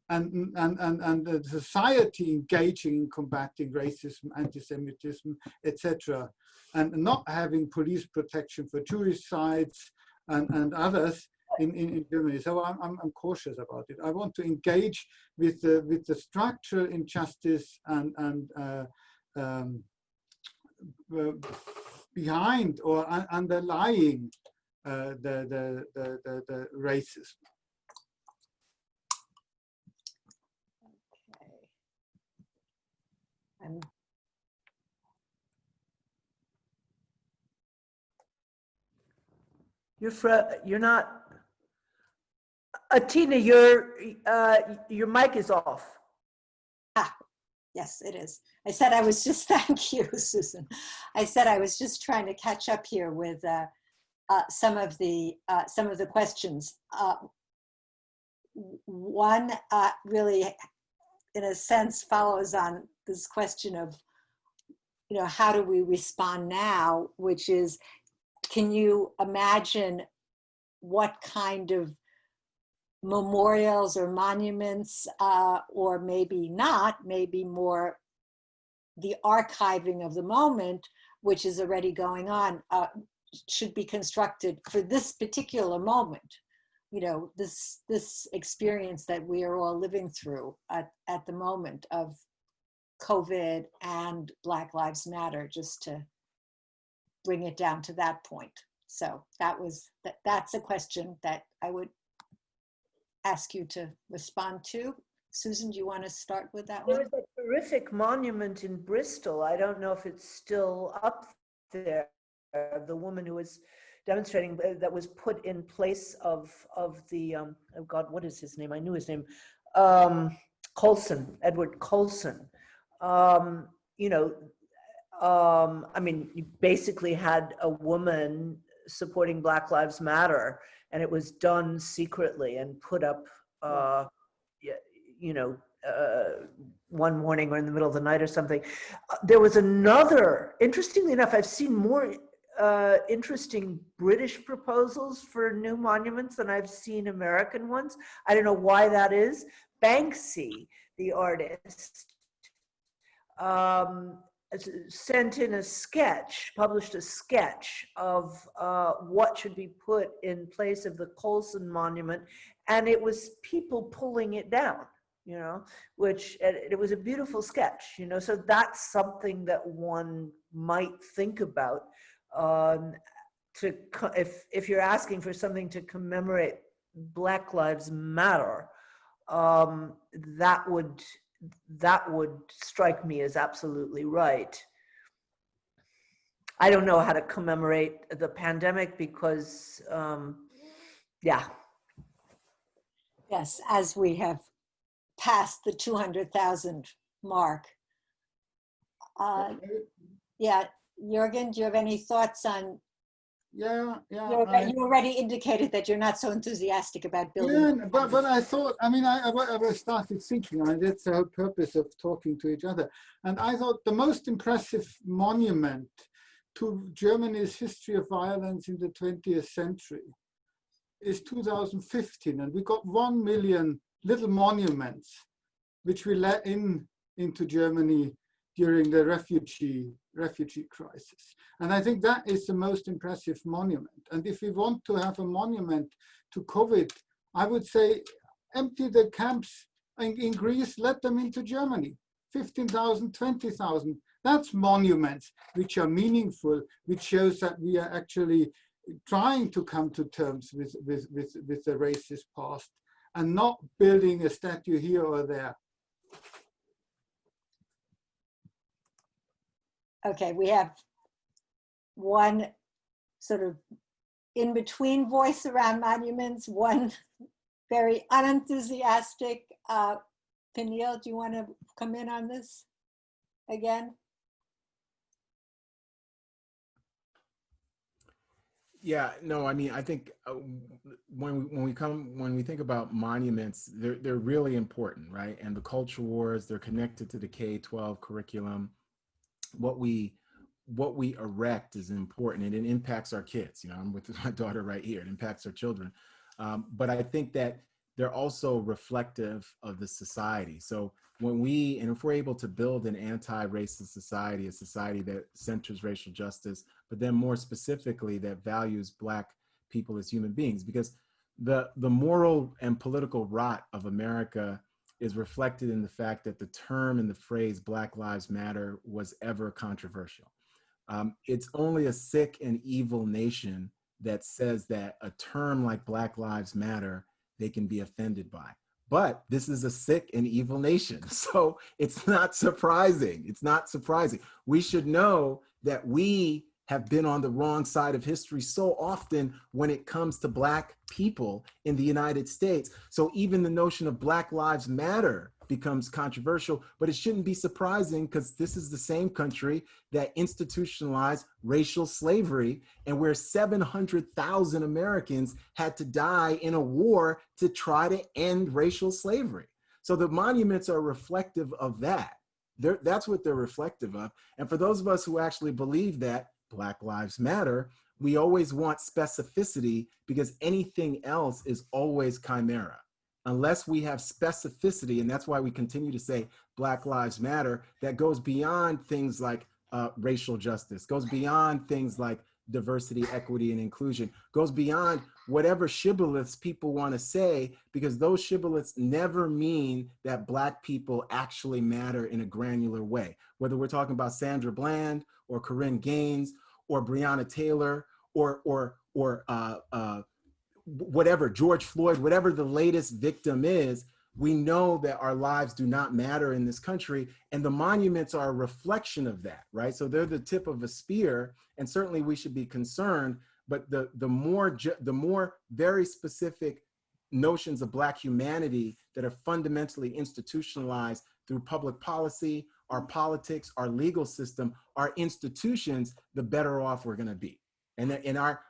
and the society engaging in combating racism, anti-Semitism, etc., and not having police protection for Jewish sites and others in Germany. So I'm cautious about it. I want to engage with the structural injustice and behind or underlying the racism. okay. You're not, Atina, your mic is off. Yes, it is. I said I was just, thank you, Susan. I said I was just trying to catch up here with some of the questions. One really, in a sense, follows on this question of, how do we respond now, which is, can you imagine what kind of memorials or monuments, or maybe not, maybe more the archiving of the moment, which is already going on, should be constructed for this particular moment, this experience that we are all living through at the moment of COVID and Black Lives Matter, just to bring it down to that point. So that's a question that I would ask you to respond to. Susan, do you want to start with that one? There was a terrific monument in Bristol. I don't know if it's still up there. The woman who was demonstrating, that was put in place of the, oh God, what is his name? I knew his name. Colson, Edward Colson. I mean, you basically had a woman supporting Black Lives Matter, and it was done secretly and put up, one morning or in the middle of the night or something. There was another, interestingly enough, I've seen more interesting British proposals for new monuments than I've seen American ones. I don't know why that is. Banksy, the artist, sent in a sketch, published a sketch of what should be put in place of the Colson monument, and it was people pulling it down, which it was a beautiful sketch, so that's something that one might think about. If you're asking for something to commemorate Black Lives Matter, that would strike me as absolutely right. I don't know how to commemorate the pandemic because, yeah. Yes, as we have passed the 200,000 mark. Yeah, Jürgen, do you have any thoughts on? Yeah. You already indicated that you're not so enthusiastic about building. Yeah, but I thought, I started thinking, that's the whole purpose of talking to each other. And I thought the most impressive monument to Germany's history of violence in the 20th century is 2015, and we got 1 million little monuments which we let into Germany during the refugee crisis. And I think that is the most impressive monument. And if we want to have a monument to COVID, I would say empty the camps in Greece, let them into Germany. 15,000, 20,000. That's monuments which are meaningful, which shows that we are actually trying to come to terms with the racist past and not building a statue here or there. Okay, we have one sort of in-between voice around monuments, one very unenthusiastic. Peniel, do you want to come in on this again? Yeah, no, I mean, I think when we think about monuments, they're really important, right? And the culture wars, they're connected to the K-12 curriculum. What we erect is important, and it impacts our kids. You know, I'm with my daughter right here. It impacts our children. But I think that they're also reflective of the society. So if we're able to build an anti-racist society, a society that centers racial justice, but then more specifically that values Black people as human beings, because the moral and political rot of America is reflected in the fact that the term and the phrase Black Lives Matter was ever controversial. It's only a sick and evil nation that says that a term like Black Lives Matter they can be offended by. But this is a sick and evil nation. So it's not surprising. It's not surprising. We should know that we have been on the wrong side of history so often when it comes to Black people in the United States. So even the notion of Black Lives Matter becomes controversial, but it shouldn't be surprising because this is the same country that institutionalized racial slavery and where 700,000 Americans had to die in a war to try to end racial slavery. So the monuments are reflective of that. That's what they're reflective of. And for those of us who actually believe that Black Lives Matter, we always want specificity because anything else is always chimera. Unless we have specificity, and that's why we continue to say Black Lives Matter, that goes beyond things like racial justice, goes beyond things like diversity, equity, and inclusion, goes beyond whatever shibboleths people want to say, because those shibboleths never mean that Black people actually matter in a granular way. Whether we're talking about Sandra Bland or Corinne Gaines or Breonna Taylor or whatever, George Floyd, whatever the latest victim is, we know that our lives do not matter in this country, and the monuments are a reflection of that, right? So they're the tip of a spear, and certainly we should be concerned, but the more very specific notions of Black humanity that are fundamentally institutionalized through public policy, our politics, our legal system, our institutions, the better off we're gonna be. And our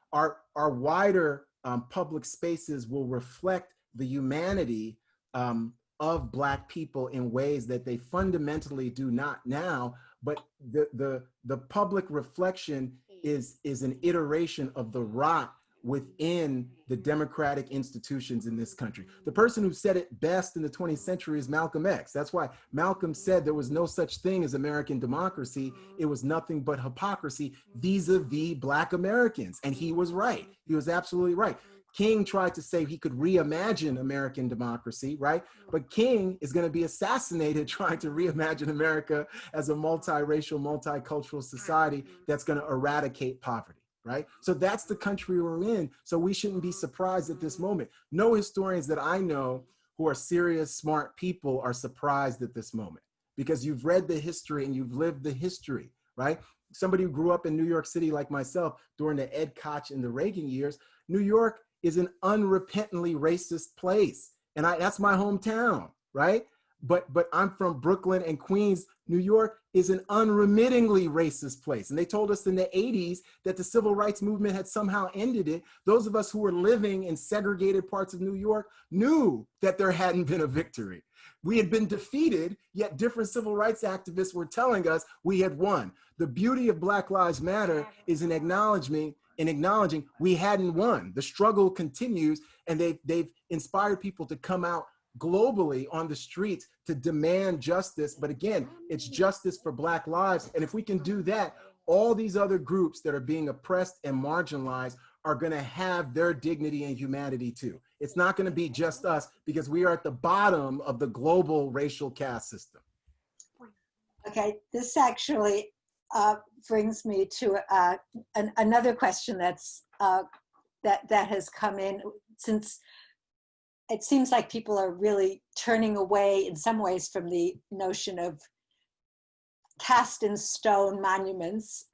wider public spaces will reflect the humanity of Black people in ways that they fundamentally do not now, but the public reflection is an iteration of the rot within the democratic institutions in this country. The person who said it best in the 20th century is Malcolm X. That's why Malcolm said there was no such thing as American democracy. It was nothing but hypocrisy vis-a-vis Black Americans. And he was right. He was absolutely right. King tried to say he could reimagine American democracy, right? But King is going to be assassinated trying to reimagine America as a multiracial, multicultural society that's going to eradicate poverty, right? So that's the country we're in. So we shouldn't be surprised at this moment. No historians that I know who are serious, smart people are surprised at this moment because you've read the history and you've lived the history, right? Somebody who grew up in New York City like myself during the Ed Koch and the Reagan years, New York is an unrepentantly racist place. And that's my hometown, right? But I'm from Brooklyn and Queens. New York is an unremittingly racist place. And they told us in the 80s that the civil rights movement had somehow ended it. Those of us who were living in segregated parts of New York knew that there hadn't been a victory. We had been defeated, yet different civil rights activists were telling us we had won. The beauty of Black Lives Matter is in acknowledging we hadn't won. The struggle continues, and they've inspired people to come out globally on the streets to demand justice. But again, it's justice for Black lives. And if we can do that, all these other groups that are being oppressed and marginalized are going to have their dignity and humanity too. It's not going to be just us, because we are at the bottom of the global racial caste system. Okay, this actually brings me to another question that's that has come in, since it seems like people are really turning away in some ways from the notion of cast in stone monuments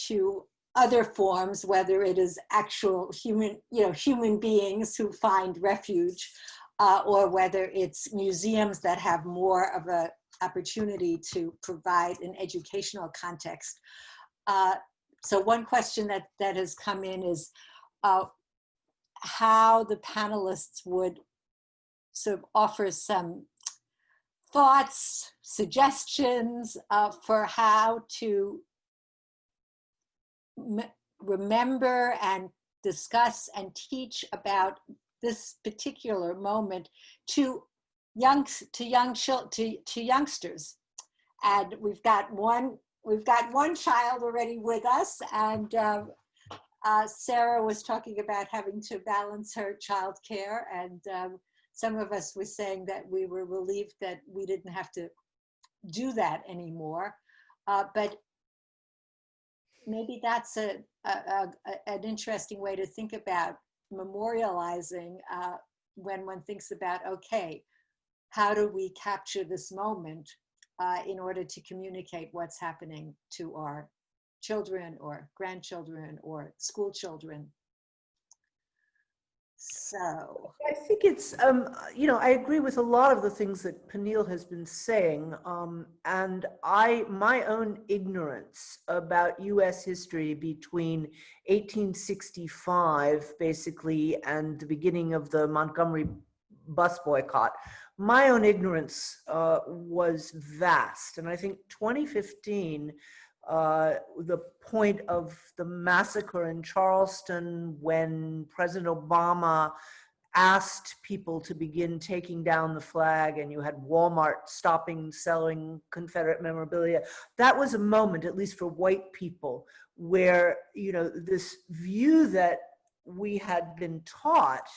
to other forms, whether it is actual human beings who find refuge, or whether it's museums that have more of a opportunity to provide an educational context. So one question that has come in is how the panelists would sort of offer some thoughts, suggestions for how to remember and discuss and teach about this particular moment to youngsters. And we've got one child already with us, and Sarah was talking about having to balance her childcare, and some of us were saying that we were relieved that we didn't have to do that anymore. But maybe that's an interesting way to think about memorializing when one thinks about, okay, how do we capture this moment in order to communicate what's happening to our children or grandchildren or school children? So I think it's, I agree with a lot of the things that Peniel has been saying. And my own ignorance about US history between 1865, basically, and the beginning of the Montgomery bus boycott, my own ignorance was vast. And I think 2015, the point of the massacre in Charleston, when President Obama asked people to begin taking down the flag, and you had Walmart stopping selling Confederate memorabilia, that was a moment, at least for white people, where, this view that we had been taught,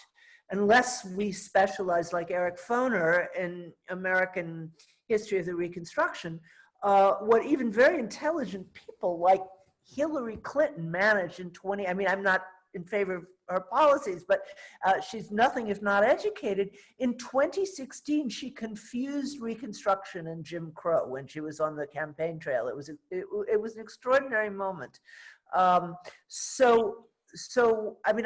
unless we specialized like Eric Foner in American history of the Reconstruction, what even very intelligent people like Hillary Clinton managed in I'm not in favor of her policies, but she's nothing if not educated. In 2016, she confused Reconstruction and Jim Crow when she was on the campaign trail. It was an extraordinary moment. I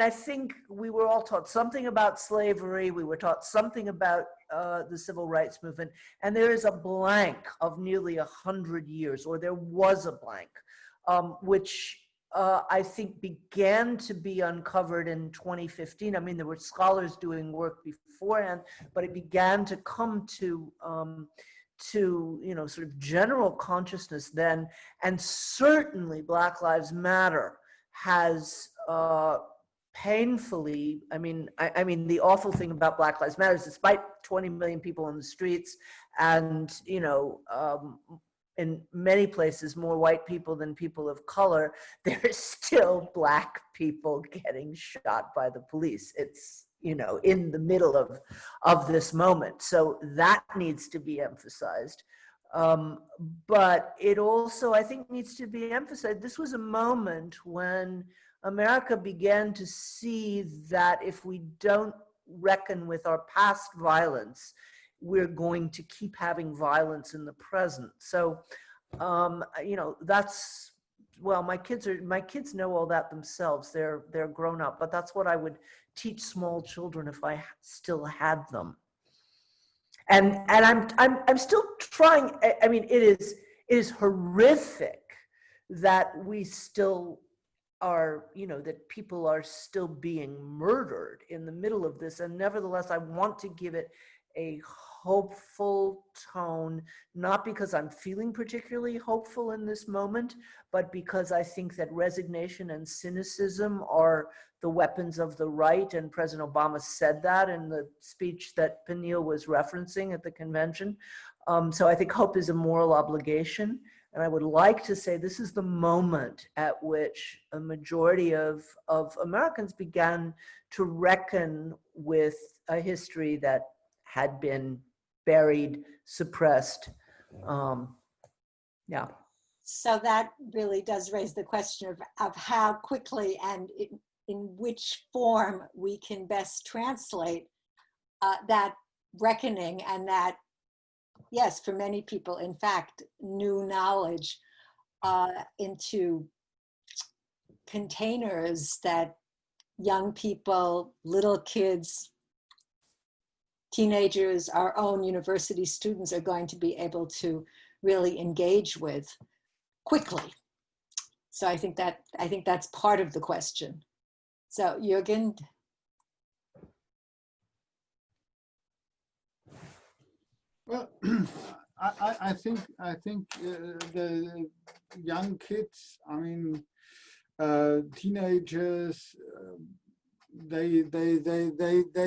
think we were all taught something about slavery. We were taught something about the civil rights movement. And there is a blank of nearly 100 years, or there was a blank, which I think began to be uncovered in 2015. I mean, there were scholars doing work beforehand, but it began to come to sort of general consciousness then. And certainly Black Lives Matter has painfully, I mean, the awful thing about Black Lives Matter is, despite 20 million people on the streets and, in many places more white people than people of color, there's still Black people getting shot by the police. It's, in the middle of this moment. So that needs to be emphasized. But it also, I think, needs to be emphasized, this was a moment when America began to see that if we don't reckon with our past violence, we're going to keep having violence in the present. So, that's, well, my kids know all that themselves. They're grown up, but that's what I would teach small children if I still had them. And I'm still trying. I mean, it is horrific that we still are, that people are still being murdered in the middle of this. And nevertheless, I want to give it a hopeful tone, not because I'm feeling particularly hopeful in this moment, but because I think that resignation and cynicism are the weapons of the right. And President Obama said that in the speech that Peniel was referencing at the convention. So I think hope is a moral obligation. And I would like to say this is the moment at which a majority of Americans began to reckon with a history that had been buried, suppressed. Yeah. So that really does raise the question of how quickly and in which form we can best translate that reckoning and that, yes, for many people, in fact, new knowledge into containers that young people, little kids, teenagers, our own university students are going to be able to really engage with quickly. So I think that's part of the question. So Jürgen. Well, I think the young kids, I mean, teenagers, they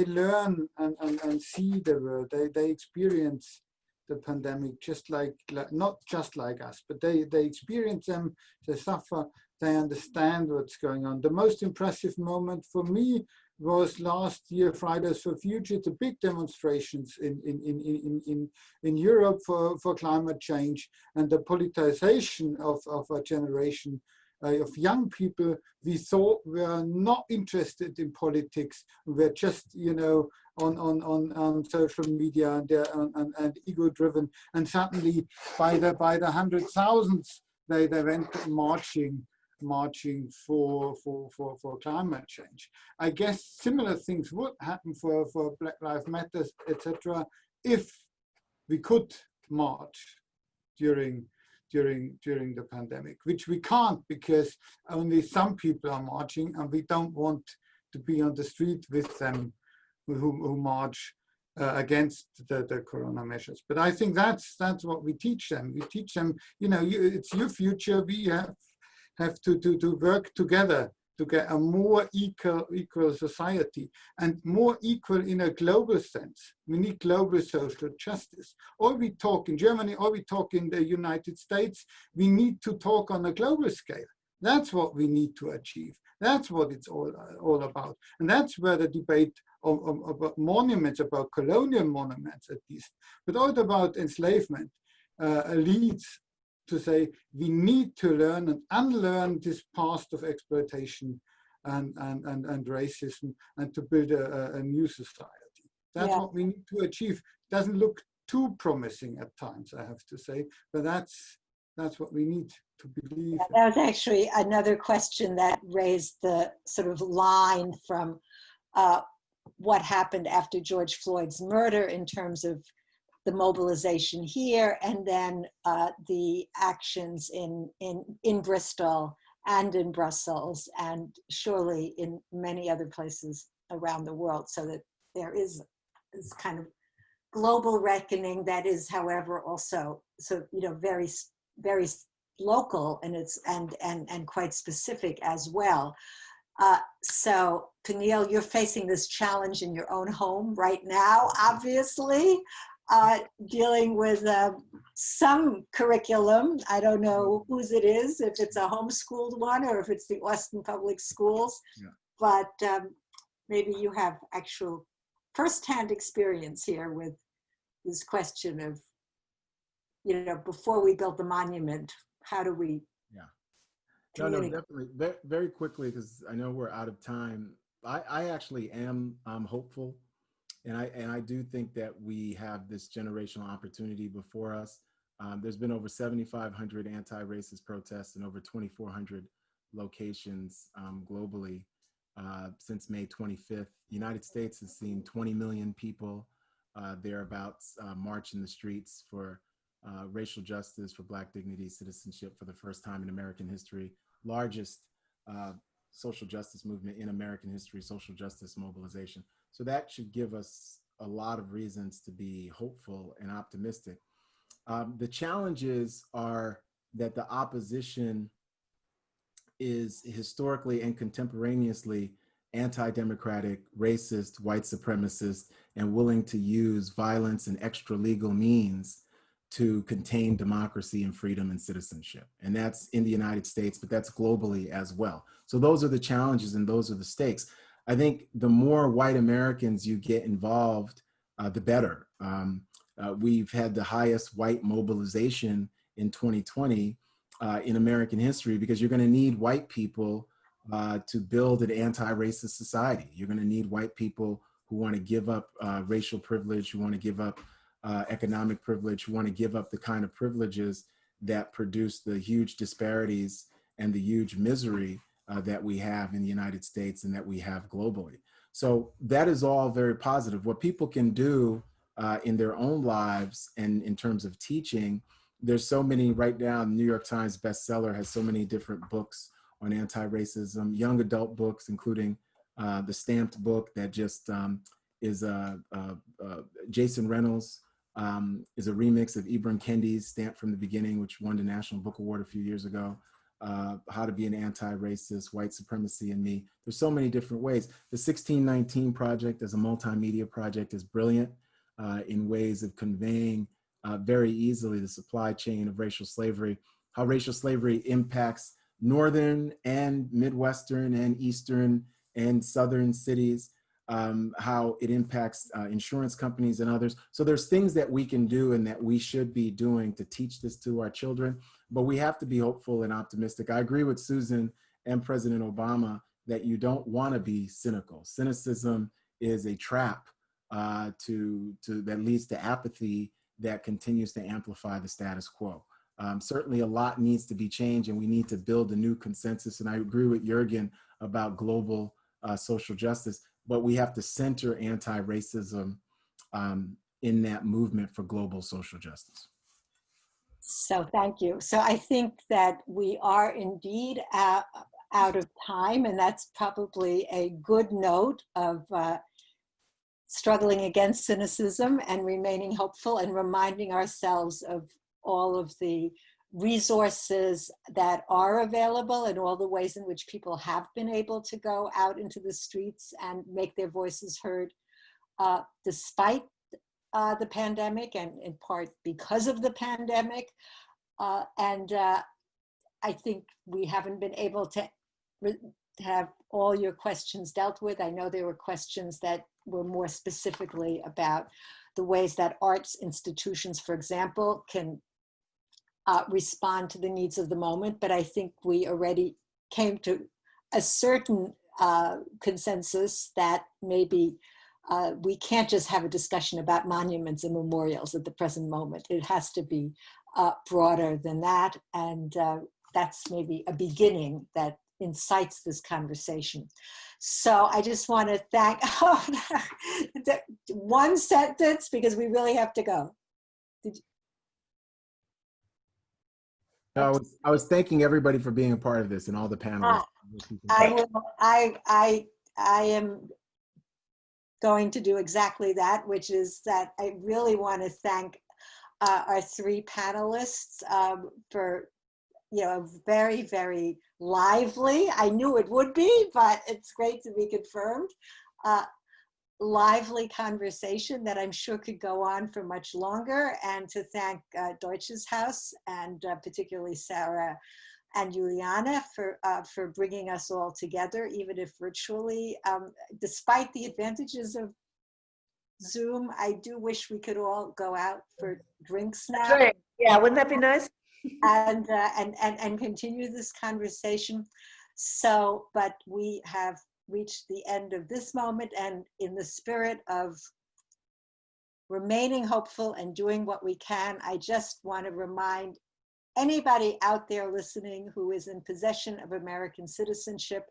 learn and see the world. They experience the pandemic just like not just like us, but they experience them. They suffer. They understand what's going on. The most impressive moment for me was last year, Fridays for Future, the big demonstrations in Europe for climate change and the politicization of a generation of young people we thought were not interested in politics, were just, you know, on social media and ego-driven, and suddenly by the hundred thousands they went marching for climate change. I guess similar things would happen for Black Lives Matter, etc., if we could march during the pandemic, which we can't because only some people are marching, and we don't want to be on the street with them who march against the corona measures. But I think that's what we teach them. We teach them, you know, it's your future. We have to work together to get a more equal society, and more equal in a global sense. We need global social justice. Or we talk in Germany, or we talk in the United States. We need to talk on a global scale. That's what we need to achieve. That's what it's all about. And that's where the debate about monuments, about colonial monuments at least, but also about enslavement leads to say we need to learn and unlearn this past of exploitation and racism, and to build a new society. That's what we need to achieve. It doesn't look too promising at times, I have to say, but that's what we need to believe. Yeah, that was actually another question that raised the sort of line from what happened after George Floyd's murder in terms of the mobilization here, and then the actions in Bristol and in Brussels, and surely in many other places around the world, so that there is this kind of global reckoning that is, however, also very very local, and it's and quite specific as well. So Peniel, you're facing this challenge in your own home right now, obviously. Dealing with some curriculum. I don't know whose it is, if it's a homeschooled one or if it's the Austin Public Schools, but maybe you have actual firsthand experience here with this question of, you know, before we build the monument, how do we No, definitely. Very quickly, because I know we're out of time. I actually am hopeful. And I do think that we have this generational opportunity before us. There's been over 7,500 anti-racist protests in over 2,400 locations globally since May 25th. The United States has seen 20 million people thereabouts march in the streets for racial justice, for Black dignity, citizenship for the first time in American history. Largest social justice movement in American history, social justice mobilization. So that should give us a lot of reasons to be hopeful and optimistic. The challenges are that the opposition is historically and contemporaneously anti-democratic, racist, white supremacist, and willing to use violence and extra legal means to contain democracy and freedom and citizenship. And that's in the United States, but that's globally as well. So those are the challenges and those are the stakes. I think the more white Americans you get involved, the better. We've had the highest white mobilization in 2020 in American history, because you're going to need white people to build an anti-racist society. You're going to need white people who want to give up racial privilege, who want to give up economic privilege, who want to give up the kind of privileges that produce the huge disparities and the huge misery that we have in the United States and that we have globally. So that is all very positive. What people can do in their own lives and in terms of teaching, there's so many right now. The New York Times bestseller has so many different books on anti-racism, young adult books, including the stamped book that just is Jason Reynolds is a remix of Ibram Kendi's Stamped from the Beginning, which won the National Book Award a few years ago. How to Be an Anti-Racist, White Supremacy and Me. There's so many different ways. The 1619 Project as a multimedia project is brilliant in ways of conveying very easily the supply chain of racial slavery, how racial slavery impacts Northern and Midwestern and Eastern and Southern cities, how it impacts insurance companies and others. So there's things that we can do and that we should be doing to teach this to our children, but we have to be hopeful and optimistic. I agree with Susan and President Obama that you don't want to be cynical. Cynicism is a trap that leads to apathy that continues to amplify the status quo. Certainly a lot needs to be changed and we need to build a new consensus. And I agree with Jürgen about global social justice, but we have to center anti-racism in that movement for global social justice. So thank you. So I think that we are indeed out of time, and that's probably a good note of struggling against cynicism and remaining hopeful and reminding ourselves of all of the resources that are available and all the ways in which people have been able to go out into the streets and make their voices heard despite the pandemic and in part because of the pandemic. I think we haven't been able to have all your questions dealt with. I know there were questions that were more specifically about the ways that arts institutions, for example, can respond to the needs of the moment, but I think we already came to a certain consensus that maybe we can't just have a discussion about monuments and memorials at the present moment. It has to be broader than that, and that's maybe a beginning that incites this conversation. So I just want to thank, one sentence, because we really have to go. I was thanking everybody for being a part of this and all the panelists. I am going to do exactly that, which is that I really want to thank our three panelists for, very, very lively. I knew it would be, but it's great to be confirmed. Lively conversation that I'm sure could go on for much longer, and to thank Deutsches Haus and particularly Sarah and Juliana for bringing us all together, even if virtually. Despite the advantages of Zoom, I do wish we could all go out for drinks now. That's right. Yeah, wouldn't that be nice? And continue this conversation. So, but we have reached the end of this moment, and in the spirit of remaining hopeful and doing what we can, I just want to remind anybody out there listening who is in possession of American citizenship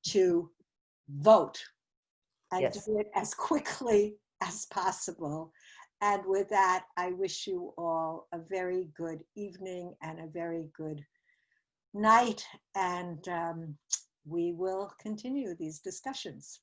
to vote and Yes. do it as quickly as possible. And with that, I wish you all a very good evening and a very good night, and we will continue these discussions.